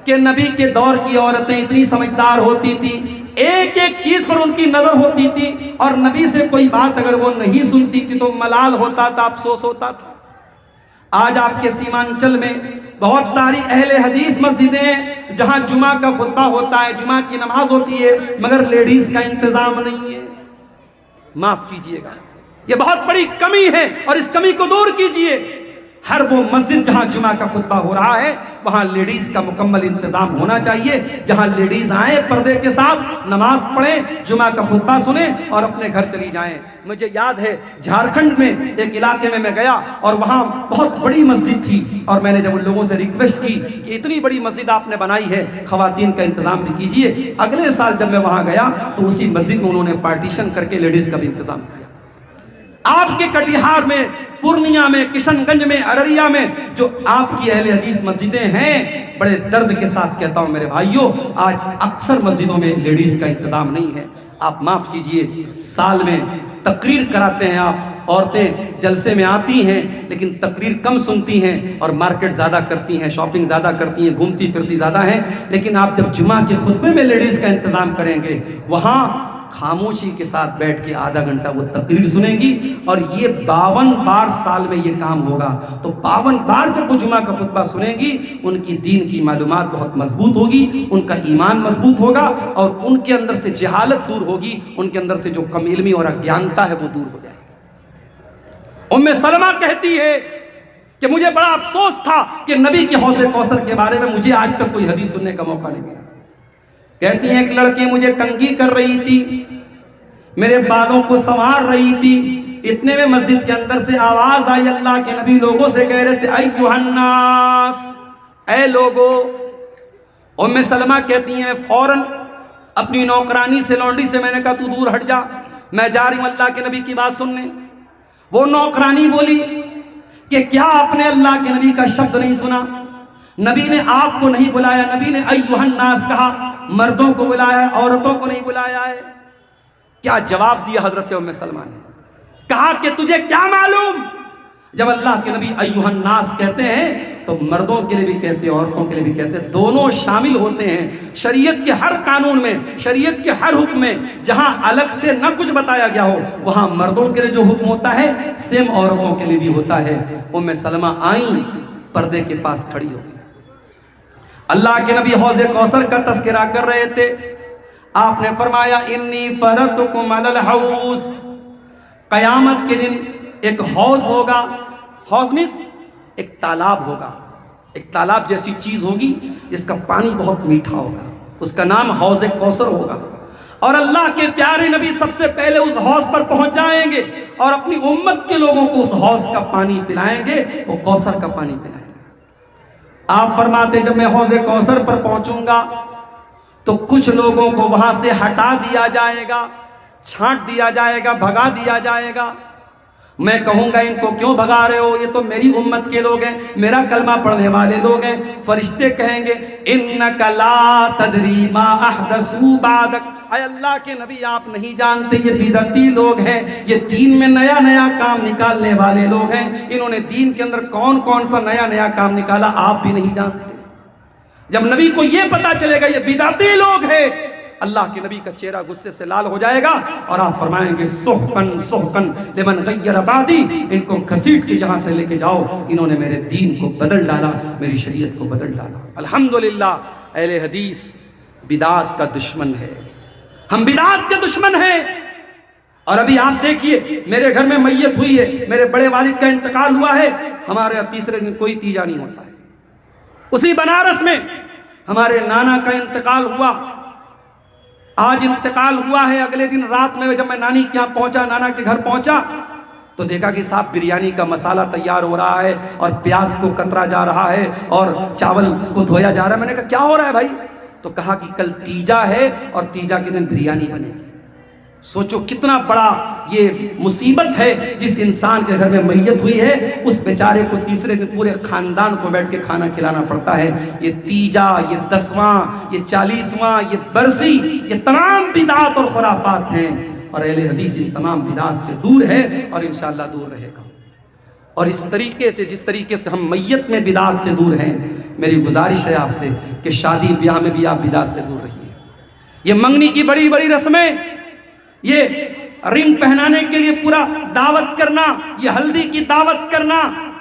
کہ نبی کے دور کی عورتیں اتنی سمجھدار ہوتی تھیں، ایک ایک چیز پر ان کی نظر ہوتی تھی، اور نبی سے کوئی بات اگر وہ نہیں سنتی تھی تو ملال ہوتا تھا، افسوس ہوتا تھا۔ آج آپ کے سیمانچل میں بہت ساری اہل حدیث مسجدیں ہیں جہاں جمعہ کا خطبہ ہوتا ہے، جمعہ کی نماز ہوتی ہے، مگر لیڈیز کا انتظام نہیں ہے۔ معاف کیجئے گا، یہ بہت بڑی کمی ہے، اور اس کمی کو دور کیجئے۔ ہر وہ مسجد جہاں جمعہ کا خطبہ ہو رہا ہے وہاں لیڈیز کا مکمل انتظام ہونا چاہیے، جہاں لیڈیز آئیں پردے کے ساتھ، نماز پڑھیں، جمعہ کا خطبہ سنیں اور اپنے گھر چلی جائیں۔ مجھے یاد ہے جھارکھنڈ میں ایک علاقے میں گیا اور وہاں بہت بڑی مسجد تھی، اور میں نے جب ان لوگوں سے ریکویسٹ کی کہ اتنی بڑی مسجد آپ نے بنائی ہے، خواتین کا انتظام بھی کیجئے۔ اگلے سال جب میں وہاں گیا تو اسی مسجد میں انہوں نے پارٹیشن کر کے لیڈیز کا بھی انتظام کیا۔ آپ کے کٹیہار میں، پورنیہ میں، کشن گنج میں، ارریہ میں جو آپ کی اہل حدیث مسجدیں ہیں، بڑے درد کے ساتھ کہتا ہوں میرے بھائیوں، آج اکثر مسجدوں میں لیڈیز کا انتظام نہیں ہے۔ آپ معاف کیجئے، سال میں تقریر کراتے ہیں آپ، عورتیں جلسے میں آتی ہیں لیکن تقریر کم سنتی ہیں اور مارکیٹ زیادہ کرتی ہیں، شاپنگ زیادہ کرتی ہیں، گھومتی پھرتی زیادہ ہیں، لیکن آپ جب جمعہ کے خطبے میں لیڈیز کا انتظام کریں گے وہاں خاموشی کے ساتھ بیٹھ کے آدھا گھنٹہ وہ تقریر سنیں گی، اور یہ 52 بار سال میں یہ کام ہوگا۔ تو 52 بار جب وہ جمعہ کا خطبہ سنیں گی ان کی دین کی معلومات بہت مضبوط ہوگی، ان کا ایمان مضبوط ہوگا، اور ان کے اندر سے جہالت دور ہوگی، ان کے اندر سے جو کم علمی اور اگیانتا ہے وہ دور ہو جائے گی۔ ام سلمہ کہتی ہے کہ مجھے بڑا افسوس تھا کہ نبی کے حوض کوثر کے بارے میں مجھے آج تک کوئی حدیث سننے کا موقع نہیں ملا۔ کہتی ہیں ایک لڑکی مجھے کنگھی کر رہی تھی، میرے بالوں کو سنوار رہی تھی، اتنے میں مسجد کے اندر سے آواز آئی، اللہ کے نبی لوگوں سے کہہ رہے تھے ایھا الناس، اے لوگو۔ ام سلمہ کہتی ہیں میں فوراً اپنی نوکرانی سے، لونڈی سے میں نے کہا تو دور ہٹ جا، میں جا رہی ہوں اللہ کے نبی کی بات سننے۔ وہ نوکرانی بولی کہ کیا آپ نے اللہ کے نبی کا شبد نہیں سنا؟ نبی نے آپ کو نہیں بلایا، نبی نے ایھا الناس کہا، مردوں کو بلایا ہے، عورتوں کو نہیں بلایا ہے۔ کیا جواب دیا حضرت ام سلمہ نے؟ کہا کہ تجھے کیا معلوم؟ جب اللہ کے نبی ایھا الناس کہتے ہیں تو مردوں کے لیے بھی کہتے ہیں، عورتوں کے لیے بھی کہتے ہیں، دونوں شامل ہوتے ہیں۔ شریعت کے ہر قانون میں، شریعت کے ہر حکم میں جہاں الگ سے نہ کچھ بتایا گیا ہو وہاں مردوں کے لیے جو حکم ہوتا ہے سیم عورتوں کے لیے بھی ہوتا ہے۔ ام سلمہ آئیں، پردے کے پاس کھڑی ہو گئی۔ اللہ کے نبی حوض کوثر کا تذکرہ کر رہے تھے، آپ نے فرمایا انی فرضتکم علی الحوض، قیامت کے دن ایک حوض ہوگا، حوض مینس ایک تالاب ہوگا، ایک تالاب جیسی چیز ہوگی جس کا پانی بہت میٹھا ہوگا، اس کا نام حوض کوثر ہوگا، اور اللہ کے پیارے نبی سب سے پہلے اس حوض پر پہنچ جائیں گے اور اپنی امت کے لوگوں کو اس حوض کا پانی پلائیں گے، وہ کوثر کا پانی پلائیں گے۔ آپ فرماتے جب میں حوض کوثر پر پہنچوں گا تو کچھ لوگوں کو وہاں سے ہٹا دیا جائے گا، چھانٹ دیا جائے گا، بھگا دیا جائے گا۔ میں کہوں گا ان کو کیوں بھگا رہے ہو، یہ تو میری امت کے لوگ ہیں، میرا کلمہ پڑھنے والے لوگ ہیں۔ فرشتے کہیں گے انک لا تدری ما احدثوا بعدک، اے اللہ کے نبی آپ نہیں جانتے یہ بدعتی لوگ ہیں، یہ دین میں نیا نیا کام نکالنے والے لوگ ہیں، انہوں نے دین کے اندر کون کون سا نیا نیا کام نکالا آپ بھی نہیں جانتے۔ جب نبی کو یہ پتا چلے گا یہ بدعتی لوگ ہیں، اللہ کے نبی کا چہرہ غصے سے لال ہو جائے گا اور آپ فرمائیں گے سحقن سحقن لمن غیر بعدی، ان کو گھسیٹ کے یہاں سے لے کے جاؤ، انہوں نے میرے دین کو بدل ڈالا، میری شریعت کو بدل ڈالا۔ الحمدللہ اہل حدیث بدعات کا دشمن ہے، ہم بدعات کے دشمن ہیں۔ اور ابھی آپ دیکھیے میرے گھر میں میت ہوئی ہے، میرے بڑے والد کا انتقال ہوا ہے، ہمارے یہاں تیسرے دن کوئی تیجا نہیں ہوتا ہے۔ اسی بنارس میں ہمارے نانا کا انتقال ہوا، آج انتقال ہوا ہے، اگلے دن رات میں جب میں نانی کے یہاں پہنچا، نانا کے گھر پہنچا تو دیکھا کہ صاحب بریانی کا مسالہ تیار ہو رہا ہے اور پیاز کو کترا جا رہا ہے اور چاول کو دھویا جا رہا ہے۔ میں نے کہا کیا ہو رہا ہے بھائی؟ تو کہا کہ کل تیجا ہے اور تیجا کے دن بریانی بنے گی۔ سوچو کتنا بڑا یہ مصیبت ہے، جس انسان کے گھر میں میت ہوئی ہے اس بیچارے کو تیسرے دن پورے خاندان کو بیٹھ کے کھانا کھلانا پڑتا ہے۔ یہ تیجا، یہ 10واں، یہ 40واں، یہ برسی، یہ تمام بدعات اور خرافات ہیں، اور اہل حدیث ان تمام بدعات سے دور ہے اور انشاءاللہ دور رہے گا۔ اور اس طریقے سے جس طریقے سے ہم میت میں بدعات سے دور ہیں، میری گزارش ہے آپ سے کہ شادی بیاہ میں بھی آپ بدعات سے دور رہیے۔ یہ منگنی کی بڑی بڑی رسمیں، یہ رنگ پہنانے کے لیے پورا دعوت کرنا، یہ ہلدی کی دعوت کرنا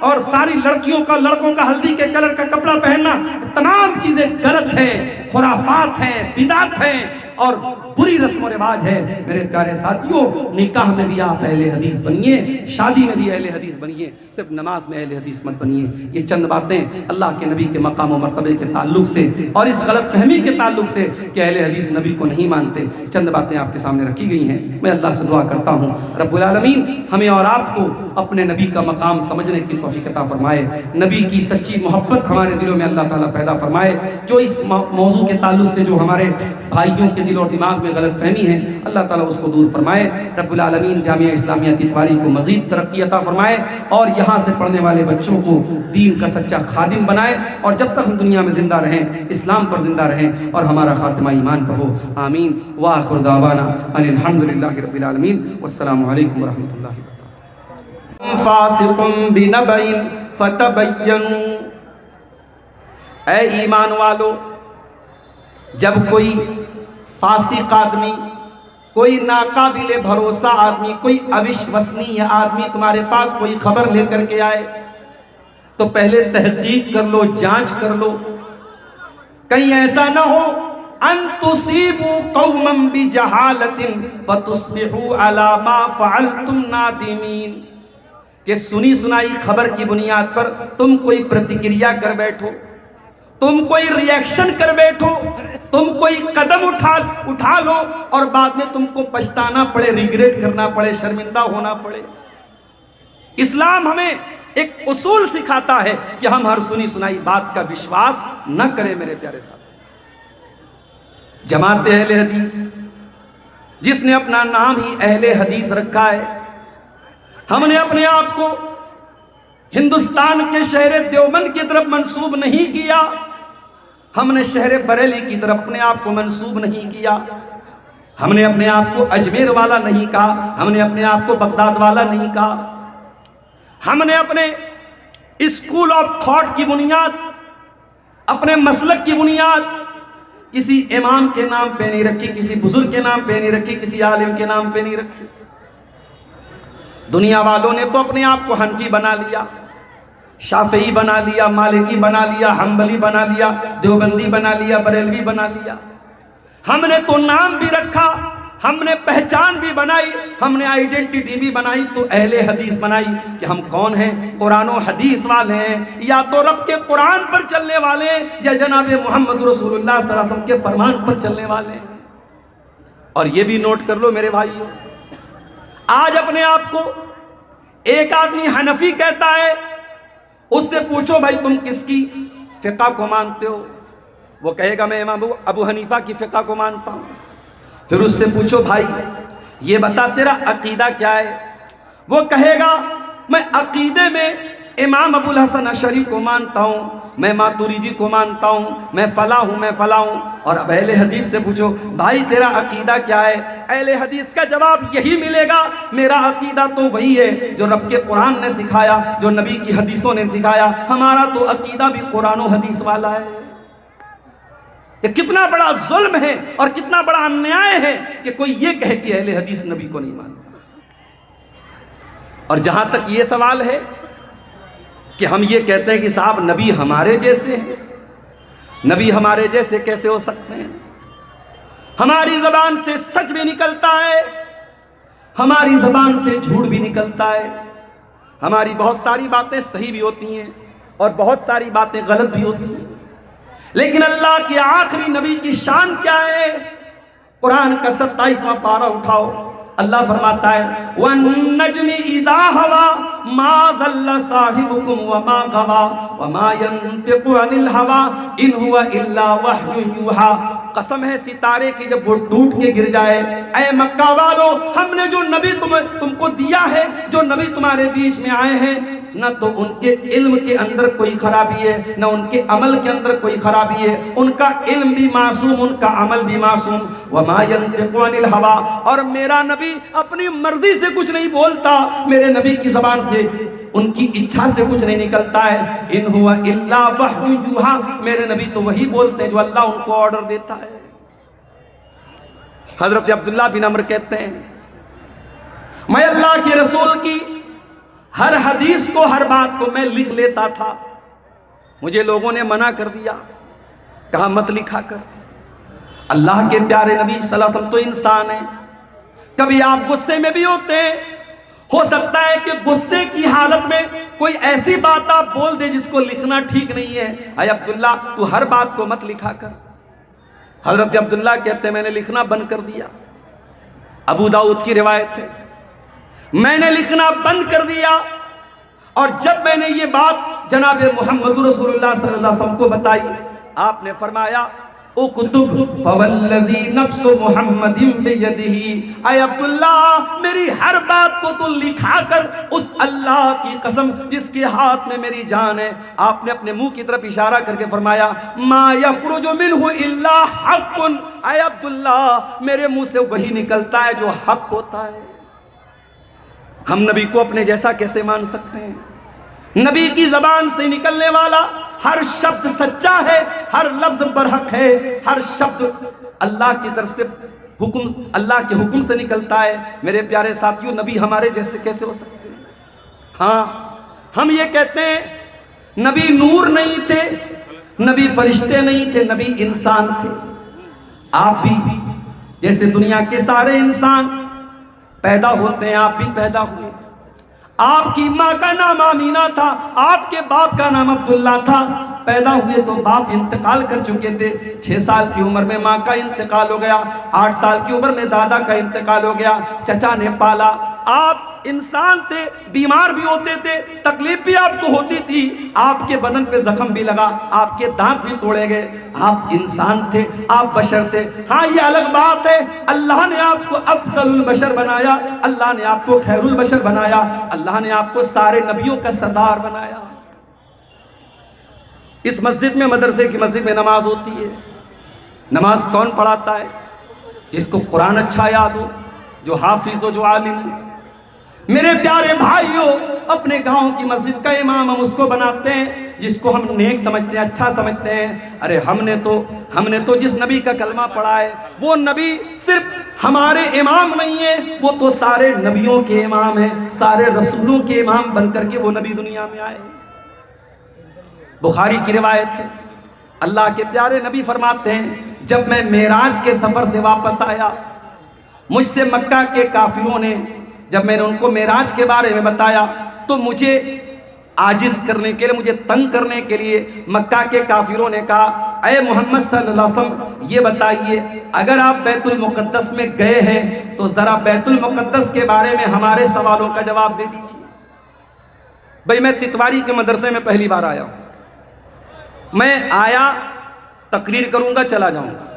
اور ساری لڑکیوں کا لڑکوں کا ہلدی کے کلر کا کپڑا پہننا، تمام چیزیں غلط ہیں، خرافات ہیں، بدعت ہیں اور بری رسم و رواج ہے۔ میرے پیارے ساتھیوں، نکاح میں بھی آپ اہل حدیث بنیے، شادی میں بھی اہل حدیث بنیے، صرف نماز میں اہل حدیث مت بنیے۔ یہ چند باتیں اللہ کے نبی کے مقام و مرتبے کے تعلق سے اور اس غلط فہمی کے تعلق سے کہ اہل حدیث نبی کو نہیں مانتے، چند باتیں آپ کے سامنے رکھی گئی ہیں۔ میں اللہ سے دعا کرتا ہوں رب العالمین ہمیں اور آپ کو اپنے نبی کا مقام سمجھنے کی توفیق عطا فرمائے، نبی کی سچی محبت ہمارے دلوں میں اللہ تعالیٰ پیدا فرمائے۔ جو اس موضوع کے تعلق سے جو ہمارے بھائیوں کے دل اور دماغ میں غلط فہمی ہے اللہ تعالیٰ اس کو دور فرمائے۔ رب العالمین جامعہ اسلامیہ تتواری کو مزید ترقی عطا فرمائے اور یہاں سے پڑھنے والے بچوں کو دین کا سچا خادم بنائے، اور جب تک ہم دنیا میں زندہ رہیں اسلام پر زندہ رہیں اور ہمارا خاتمہ ایمان پر ہو، آمین۔ وآخر دعوانا ان الحمدللہ رب العالمین، والسلام علیکم ورحمۃ اللہ وبرکاتہ۔ فاسق بنبأ فتبینوا، اے ایمان والو، جب کوئی فاسق آدمی، کوئی ناقابل بھروسہ آدمی، کوئی اوشوسنیہ آدمی تمہارے پاس کوئی خبر لے کر کے آئے تو پہلے تحقیق کر لو، جانچ کر لو، کہیں ایسا نہ ہو ان تصیبوا قوما بجہالۃ فتصبحوا علی ما فعلتم نادمین، کہ سنی سنائی خبر کی بنیاد پر تم کوئی پرتکریا کر بیٹھو، تم کوئی ریئیکشن کر بیٹھو، تم کوئی قدم اٹھا لو اور بعد میں تم کو پچھتانا پڑے، ریگریٹ کرنا پڑے، شرمندہ ہونا پڑے۔ اسلام ہمیں ایک اصول سکھاتا ہے کہ ہم ہر سنی سنائی بات کا وشواس نہ کریں میرے پیارے ساتھ۔ جماعت اہل حدیث، جس نے اپنا نام ہی اہل حدیث رکھا ہے، ہم نے اپنے آپ کو ہندوستان کے شہر دیوبند کی طرف منسوب نہیں کیا، ہم نے شہر بریلی کی طرف اپنے آپ کو منسوب نہیں کیا، ہم نے اپنے آپ کو اجمیر والا نہیں کہا، ہم نے اپنے آپ کو بغداد والا نہیں کہا، ہم نے اپنے اسکول آف تھاٹ کی بنیاد، اپنے مسلک کی بنیاد کسی امام کے نام پہ نہیں رکھی، کسی بزرگ کے نام پہ نہیں رکھی، کسی عالم کے نام پہ نہیں رکھی۔ دنیا والوں نے تو اپنے آپ کو حنفی بنا لیا، شافعی بنا لیا، مالکی بنا لیا، حنبلی بنا لیا، دیوبندی بنا لیا، بریلوی بنا لیا۔ ہم نے تو نام بھی رکھا، ہم نے پہچان بھی بنائی، ہم نے آئیڈینٹیٹی بھی بنائی، تو اہل حدیث بنائی کہ ہم کون ہیں؟ قرآن و حدیث والے ہیں، یا تو رب کے قرآن پر چلنے والے ہیں، یا جناب محمد رسول اللہ صلی اللہ علیہ وسلم کے فرمان پر چلنے والے ہیں۔ اور یہ بھی نوٹ کر لو میرے بھائیو، آج اپنے آپ کو ایک آدمی حنفی کہتا ہے، اس سے پوچھو بھائی تم کس کی فقہ کو مانتے ہو؟ وہ کہے گا میں امام ابو حنیفہ کی فقہ کو مانتا ہوں۔ پھر اس سے پوچھو بھائی یہ بتا تیرا عقیدہ کیا ہے؟ وہ کہے گا میں عقیدے میں امام ابو الحسن اشعری کو مانتا ہوں، میں ماتوریدی کو مانتا ہوں، میں فلاں ہوں، میں فلاں ہوں۔ اور اب اہل حدیث سے پوچھو بھائی تیرا عقیدہ کیا ہے؟ اہل حدیث کا جواب یہی ملے گا، میرا عقیدہ تو وہی ہے جو رب کے قرآن نے سکھایا، جو نبی کی حدیثوں نے سکھایا، ہمارا تو عقیدہ بھی قرآن و حدیث والا ہے۔ یہ کتنا بڑا ظلم ہے اور کتنا بڑا انیائے ہے کہ کوئی یہ کہے کہ اہل حدیث نبی کو نہیں مانتا۔ اور جہاں تک یہ سوال ہے کہ ہم یہ کہتے ہیں کہ صاحب نبی ہمارے جیسے ہیں، نبی ہمارے جیسے کیسے ہو سکتے ہیں؟ ہماری زبان سے سچ بھی نکلتا ہے، ہماری زبان سے جھوٹ بھی نکلتا ہے، ہماری بہت ساری باتیں صحیح بھی ہوتی ہیں اور بہت ساری باتیں غلط بھی ہوتی ہیں، لیکن اللہ کے آخری نبی کی شان کیا ہے؟ قرآن کا 27واں پارہ اٹھاؤ، اللہ فرماتا ہے وَالنَّجْمِ إِذَا هَوَى مَا ضَلَّ صَاحِبُكُمْ وَمَا غَوَى وَمَا يَنطِقُ عَنِ الْهَوَى إِنْ هُوَ إِلَّا وَحْيٌ يُوحَىٰ۔ قسم ہے ستارے کی جب وہ ٹوٹ کے گر جائے، اے مکہ والو ہم نے جو نبی تم کو دیا ہے، جو نبی تمہارے بیچ میں آئے ہیں، نہ تو ان کے علم کے اندر کوئی خرابی ہے، نہ ان کے عمل کے اندر کوئی خرابی ہے، ان کا علم بھی معصوم، ان کا عمل بھی معصوم۔ وَمَا يَنطِقُ عَنِ الْهَوَىٰ، اور میرا نبی اپنی مرضی سے کچھ نہیں بولتا، میرے نبی کی زبان سے ان کی اچھا سے کچھ نہیں نکلتا ہے۔ إِنْ هُوَ إِلَّا وَحْيٌ يُوحَىٰ، میرے نبی تو وہی بولتے ہیں جو اللہ ان کو آرڈر دیتا ہے۔ حضرت عبداللہ بن عمر کہتے ہیں میں اللہ کے رسول کی ہر حدیث کو، ہر بات کو میں لکھ لیتا تھا، مجھے لوگوں نے منع کر دیا، کہا مت لکھا کر۔ اللہ کے پیارے نبی صلی اللہ علیہ وسلم تو انسان ہیں، کبھی آپ غصے میں بھی ہوتے ہیں، ہو سکتا ہے کہ غصے کی حالت میں کوئی ایسی بات آپ بول دے جس کو لکھنا ٹھیک نہیں ہے، اے عبداللہ تو ہر بات کو مت لکھا کر۔ حضرت عبداللہ کہتے ہیں میں نے لکھنا بند کر دیا، ابو داؤد کی روایت ہے، میں نے لکھنا بند کر دیا، اور جب میں نے یہ بات جناب محمد رسول اللہ صلی اللہ علیہ وسلم کو بتائی، آپ نے فرمایا اکتب فوالذی نفس محمد بیدہ، اے عبداللہ میری ہر بات کو تو لکھا کر، اس اللہ کی قسم جس کے ہاتھ میں میری جان ہے۔ آپ نے اپنے منہ کی طرف اشارہ کر کے فرمایا ما یخرج منہ الا حق، اے عبداللہ میرے منہ سے وہی نکلتا ہے جو حق ہوتا ہے۔ ہم نبی کو اپنے جیسا کیسے مان سکتے ہیں؟ نبی کی زبان سے نکلنے والا ہر شبد سچا ہے، ہر لفظ برحق ہے، ہر شبد اللہ کی طرف سے اللہ کے حکم سے نکلتا ہے۔ میرے پیارے ساتھیوں، نبی ہمارے جیسے کیسے ہو سکتے ہیں؟ ہاں، ہم یہ کہتے ہیں نبی نور نہیں تھے، نبی فرشتے نہیں تھے، نبی انسان تھے۔ آپ بھی جیسے دنیا کے سارے انسان پیدا ہوتے ہیں، آپ بھی پیدا ہوئے۔ آپ کی ماں کا نام آمینہ تھا، آپ کے باپ کا نام عبداللہ تھا۔ پیدا ہوئے تو باپ انتقال کر چکے تھے، 6 سال کی عمر میں ماں کا انتقال ہو گیا، 8 سال کی عمر میں دادا کا انتقال ہو گیا، چچا نے پالا۔ آپ انسان تھے، بیمار بھی ہوتے تھے، تکلیف بھی آپ کو ہوتی تھی، آپ کے بدن پہ زخم بھی لگا، آپ کے دانت بھی توڑے گئے، آپ انسان تھے، آپ بشر تھے۔ ہاں، یہ الگ بات ہے، اللہ نے آپ کو افضل البشر بنایا، اللہ نے آپ کو خیر البشر بنایا، اللہ نے آپ کو سارے نبیوں کا سردار بنایا۔ اس مسجد میں، مدرسے کی مسجد میں نماز ہوتی ہے۔ نماز کون پڑھاتا ہے؟ جس کو قرآن اچھا یاد ہو، جو حافظ ہو، جو عالم ہو۔ میرے پیارے بھائیوں، اپنے گاؤں کی مسجد کا امام ہم اس کو بناتے ہیں جس کو ہم نیک سمجھتے ہیں، اچھا سمجھتے ہیں۔ ارے ہم نے تو جس نبی کا کلمہ پڑھا ہے، وہ نبی صرف ہمارے امام نہیں ہے، وہ تو سارے نبیوں کے امام ہیں، سارے رسولوں کے امام بن کر کے وہ نبی دنیا میں آئے۔ بخاری کی روایت ہے، اللہ کے پیارے نبی فرماتے ہیں، جب میں معراج کے سفر سے واپس آیا، مجھ سے مکہ کے کافروں نے، جب میں نے ان کو معراج کے بارے میں بتایا تو مجھے عاجز کرنے کے لیے، مجھے تنگ کرنے کے لیے مکہ کے کافروں نے کہا، اے محمد صلی اللہ علیہ وسلم، یہ بتائیے اگر آپ بیت المقدس میں گئے ہیں تو ذرا بیت المقدس کے بارے میں ہمارے سوالوں کا جواب دے دیجیے۔ بھئی میں تتواری کے مدرسے میں پہلی بار آیا ہوں، میں آیا تقریر کروں گا چلا جاؤں گا۔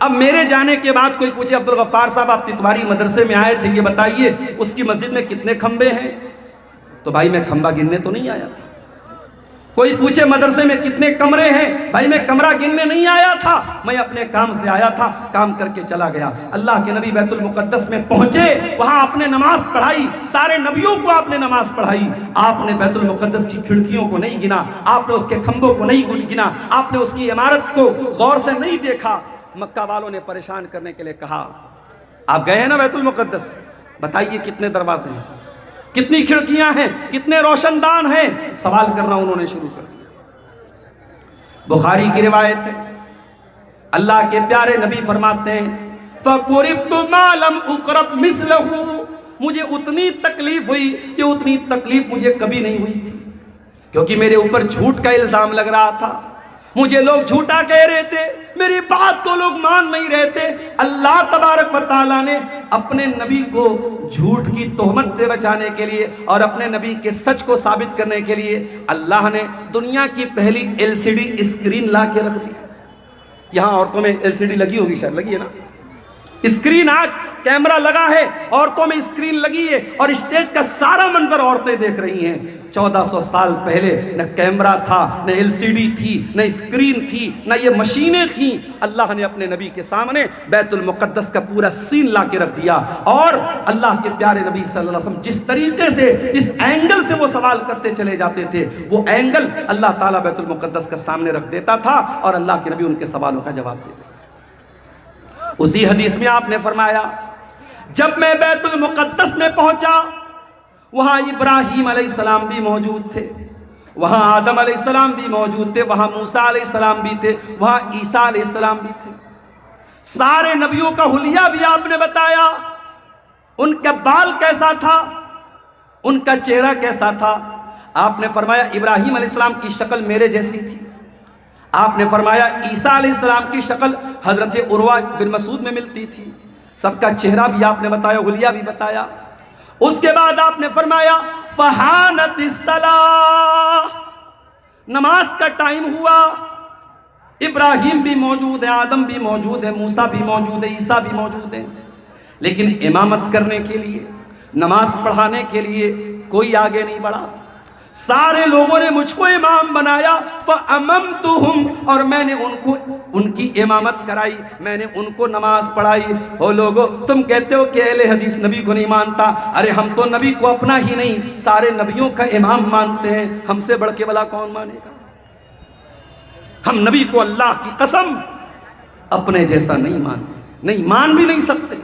اب میرے جانے کے بعد کوئی پوچھے، عبدالغفار صاحب آپ تتواری مدرسے میں آئے تھے، یہ بتائیے اس کی مسجد میں کتنے کھمبے ہیں؟ تو بھائی میں کھمبا گننے تو نہیں آیا تھا۔ کوئی پوچھے مدرسے میں کتنے کمرے ہیں؟ بھائی میں کمرہ گننے نہیں آیا تھا، میں اپنے کام سے آیا تھا، کام کر کے چلا گیا۔ اللہ کے نبی بیت المقدس میں پہنچے، وہاں آپ نے نماز پڑھائی، سارے نبیوں کو آپ نے نماز پڑھائی۔ آپ نے بیت المقدس کی کھڑکیوں کو نہیں گنا، آپ نے اس کے کھمبوں کو نہیں گنا، آپ نے اس کی عمارت کو غور سے نہیں دیکھا۔ مکہ والوں نے پریشان کرنے کے لیے کہا، آپ گئے ہیں نا بیت المقدس، بتائیے کتنے دروازے ہیں، کتنی کھڑکیاں ہیں، کتنے روشن دان ہیں؟ سوال کرنا انہوں نے شروع کر دیا۔ بخاری کی روایت ہے، اللہ کے پیارے نبی فرماتے ہیں، فَقُرِبْتُ مَا لَمْ أُقْرَبْ مِثْلَهُ، مجھے اتنی تکلیف ہوئی کہ اتنی تکلیف مجھے کبھی نہیں ہوئی تھی، کیونکہ میرے اوپر جھوٹ کا الزام لگ رہا تھا، مجھے لوگ جھوٹا کہہ رہے تھے، میری بات تو لوگ مان نہیں رہے تھے۔ اللہ تبارک و تعالیٰ نے اپنے نبی کو جھوٹ کی تہمت سے بچانے کے لیے اور اپنے نبی کے سچ کو ثابت کرنے کے لیے اللہ نے دنیا کی پہلی LCD اسکرین لا کے رکھ دی۔ یہاں عورتوں میں LCD لگی ہوگی، شاید لگی ہے نا اسکرین، آج کیمرہ لگا ہے، عورتوں میں اسکرین لگی ہے اور اسٹیج کا سارا منظر عورتیں دیکھ رہی ہیں۔ 1400 سال پہلے نہ کیمرہ تھا، نہ LCD تھی، نہ اسکرین تھی، نہ یہ مشینیں تھیں۔ اللہ نے اپنے نبی کے سامنے بیت المقدس کا پورا سین لا کے رکھ دیا، اور اللہ کے پیارے نبی صلی اللہ علیہ وسلم جس طریقے سے، جس اینگل سے وہ سوال کرتے چلے جاتے تھے، وہ اینگل اللہ تعالیٰ بیت المقدس کا سامنے رکھ دیتا تھا اور اللہ کے نبی ان کے سوالوں کا جواب دیتے تھے۔ اسی حدیث میں آپ نے فرمایا، جب میں بیت المقدس میں پہنچا، وہاں ابراہیم علیہ السلام بھی موجود تھے، وہاں آدم علیہ السلام بھی موجود تھے، وہاں موسیٰ علیہ السلام بھی تھے، وہاں عیسیٰ علیہ السلام بھی تھے۔ سارے نبیوں کا حلیہ بھی آپ نے بتایا، ان کا بال کیسا تھا، ان کا چہرہ کیسا تھا۔ آپ نے فرمایا ابراہیم علیہ السلام کی شکل میرے جیسی تھی، آپ نے فرمایا عیسیٰ علیہ السلام کی شکل حضرت عروہ بن مسعود میں ملتی تھی۔ سب کا چہرہ بھی آپ نے بتایا، حلیہ بھی بتایا۔ اس کے بعد آپ نے فرمایا فحانت الصلاۃ، نماز کا ٹائم ہوا، ابراہیم بھی موجود ہے، آدم بھی موجود ہے، موسیٰ بھی موجود ہے، عیسیٰ بھی موجود ہے، لیکن امامت کرنے کے لیے، نماز پڑھانے کے لیے کوئی آگے نہیں بڑھا۔ سارے لوگوں نے مجھ کو امام بنایا، فَأَمَمْتُهُمْ، اور میں نے ان کی امامت کرائی، میں نے ان کو نماز پڑھائی۔ او لوگو، تم کہتے ہو کہ اہل حدیث نبی کو نہیں مانتا، ارے ہم تو نبی کو اپنا ہی نہیں سارے نبیوں کا امام مانتے ہیں، ہم سے بڑھ کے بھلا کون مانے گا؟ ہم نبی کو اللہ کی قسم اپنے جیسا نہیں مانتے، نہیں مان بھی نہیں سکتے۔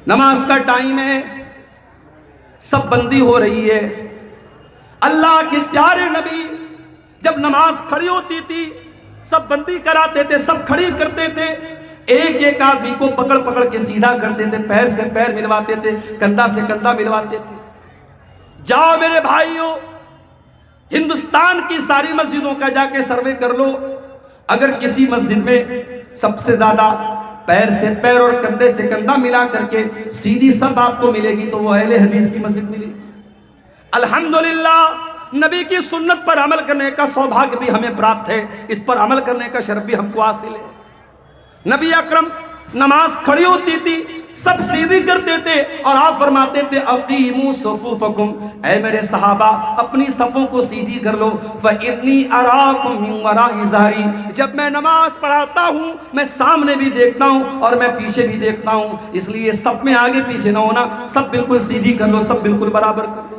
نماز کا ٹائم ہے، سب بندی ہو رہی ہے، اللہ کے پیارے نبی جب نماز کھڑی ہوتی تھی سب بندی کراتے تھے، سب کھڑی کرتے تھے، ایک ایک آدمی کو پکڑ پکڑ کے سیدھا کرتے تھے، پیر سے پیر ملواتے تھے، کندھا سے کندھا ملواتے تھے۔ جاؤ میرے بھائیوں، ہندوستان کی ساری مسجدوں کا جا کے سروے کر لو، اگر کسی مسجد میں سب سے زیادہ پیر سے پیر اور کندھے سے کندھا ملا کر کے سیدھی سب آپ کو ملے گی تو وہ اہل حدیث کی مسجد ملے گی۔ الحمدللہ نبی کی سنت پر عمل کرنے کا سوبھاگیہ بھی ہمیں پراپت ہے، اس پر عمل کرنے کا شرف بھی ہم کو حاصل ہے۔ نبی اکرم نماز کھڑی ہوتی تھی سب سیدھی کرتے تھے اور آپ فرماتے تھے اقیموا صفوفکم، اے میرے صحابہ اپنی صفوں کو سیدھی کر لو، فانی اراکم من وراء ظہری، جب میں نماز پڑھاتا ہوں میں سامنے بھی دیکھتا ہوں اور میں پیچھے بھی دیکھتا ہوں، اس لیے سب میں آگے پیچھے نہ ہونا، سب بالکل سیدھی کر لو، سب بالکل برابر کر لو۔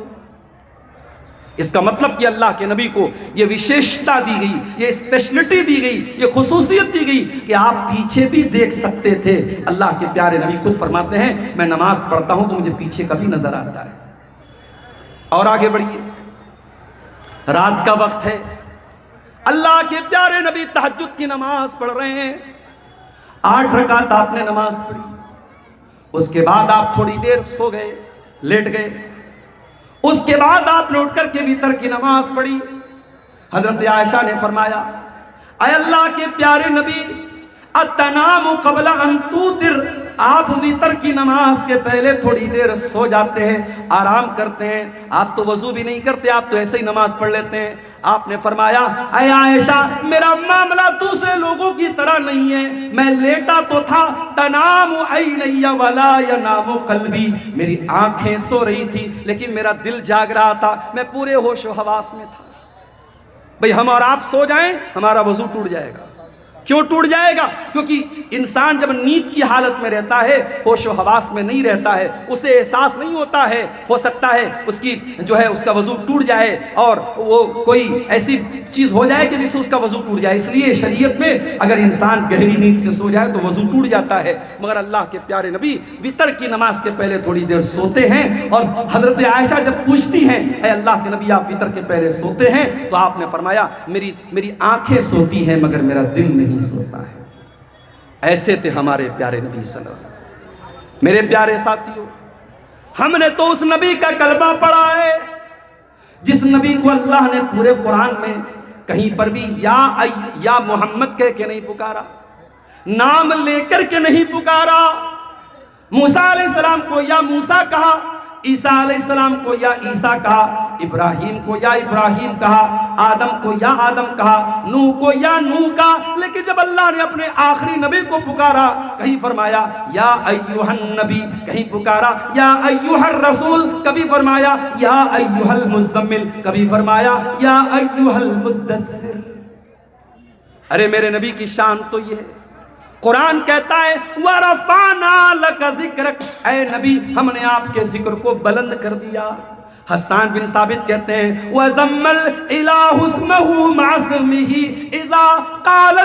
اس کا مطلب کہ اللہ کے نبی کو یہ وشیشتا دی گئی، یہ اسپیشلٹی دی گئی، یہ خصوصیت دی گئی کہ آپ پیچھے بھی دیکھ سکتے تھے۔ اللہ کے پیارے نبی خود فرماتے ہیں میں نماز پڑھتا ہوں تو مجھے پیچھے کا بھی نظر آتا ہے۔ اور آگے بڑھیے، رات کا وقت ہے، اللہ کے پیارے نبی تہجد کی نماز پڑھ رہے ہیں، 8 رکعت آپ نے نماز پڑھی، اس کے بعد آپ تھوڑی دیر سو گئے، لیٹ گئے، اس کے بعد آپ نے اٹھ کر کے وتر کی نماز پڑھی۔ حضرت عائشہ نے فرمایا اے اللہ کے پیارے نبی اتنام قبل ان توتر، آپ وتر کی نماز کے پہلے تھوڑی دیر سو جاتے ہیں، آرام کرتے ہیں، آپ تو وضو بھی نہیں کرتے، آپ تو ایسے ہی نماز پڑھ لیتے ہیں۔ آپ نے فرمایا اے عائشہ میرا معاملہ دوسرے لوگوں کی طرح نہیں ہے، میں لیٹا تو تھا، تنام عینی ولا ینام قلبی، میری آنکھیں سو رہی تھی لیکن میرا دل جاگ رہا تھا، میں پورے ہوش و حواس میں تھا۔ بھئی ہم اور آپ سو جائیں ہمارا وضو ٹوٹ جائے گا، کیوں ٹوٹ جائے گا؟ کیونکہ انسان جب نیند کی حالت میں رہتا ہے، ہوش و حواس میں نہیں رہتا ہے، اسے احساس نہیں ہوتا ہے، ہو سکتا ہے اس کی اس کا وضو ٹوٹ جائے اور وہ کوئی ایسی چیز ہو جائے کہ جس سے اس کا وضو ٹوٹ جائے۔ اس لیے شریعت میں اگر انسان گہری نیند سے سو جائے تو وضو ٹوٹ جاتا ہے، مگر اللہ کے پیارے نبی وتر کی نماز کے پہلے تھوڑی دیر سوتے ہیں، اور حضرت عائشہ جب پوچھتی ہیں اے اللہ کے نبی آپ وتر کے پہلے سوتے ہیں، تو آپ نے فرمایا میری آنکھیں سوتی ہیں مگر میرا دل نہیں سوتا ہے۔ ایسے تھے ہمارے پیارے نبی صلی اللہ علیہ وسلم۔ میرے پیارے ساتھیوں، ہم نے تو اس نبی کا کلمہ پڑھا ہے جس نبی کو اللہ نے پورے قرآن میں کہیں پر بھی یا محمد کہہ کے نہیں پکارا، نام لے کر کے نہیں پکارا۔ موسیٰ علیہ السلام کو یا موسیٰ کہا، عیسیٰ علیہ السلام کو یا عیسیٰ کہا، ابراہیم کو یا ابراہیم کہا، آدم کو یا آدم کہا، نوح کو یا نوح کہا، لیکن جب اللہ نے اپنے آخری نبی کو پکارا کہیں فرمایا یا ایوہ النبی، کہیں پکارا یا ایوہ الرسول، کبھی فرمایا یا ایوہ المزمل، کبھی فرمایا یا ایوہ المدثر۔ ارے میرے نبی کی شان تو یہ ہے، قرآن کہتا ہے وَرَفَعْنَا لَكَ ذِكْرَكَ، اے نبی ہم نے آپ کے ذکر کو بلند کر دیا۔ حسان بن ثابت کہتے ہیں وَزَمَّ الْإِلَٰهُ اسْمَهُ مَعَ اسْمِهِ إِذَا قَالَ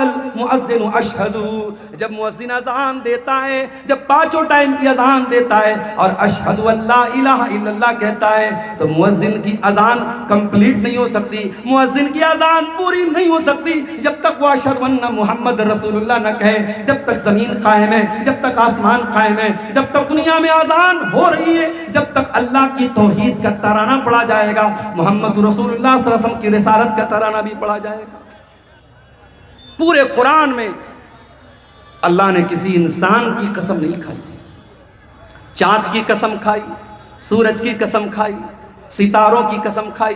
الْمُؤَذِّنُ أَشْهَدُ، جب مؤذن اذان دیتا ہے، جب 5 ٹائم کی اذان دیتا ہے اور اشہدو اللہ الہ الا اللہ کہتا ہے، تو مؤذن کی اذان کمپلیٹ نہیں ہو سکتی، مؤذن کی اذان پوری نہیں ہو سکتی جب تک وہ اشہدو ان محمد رسول اللہ نہ کہے، جب تک زمین قائم ہے، جب تک آسمان قائم ہے، جب تک دنیا میں اذان ہو رہی ہے، جب تک اللہ کی توحید کا ترانہ پڑھا جائے گا، محمد رسول اللہ صلی اللہ علیہ وسلم کی رسالت کا ترانہ بھی پڑھا جائے گا۔ پورے قرآن میں اللہ نے کسی انسان کی قسم نہیں کھائی، چاند کی قسم کھائی، سورج کی قسم کھائی، ستاروں کی قسم کھائی،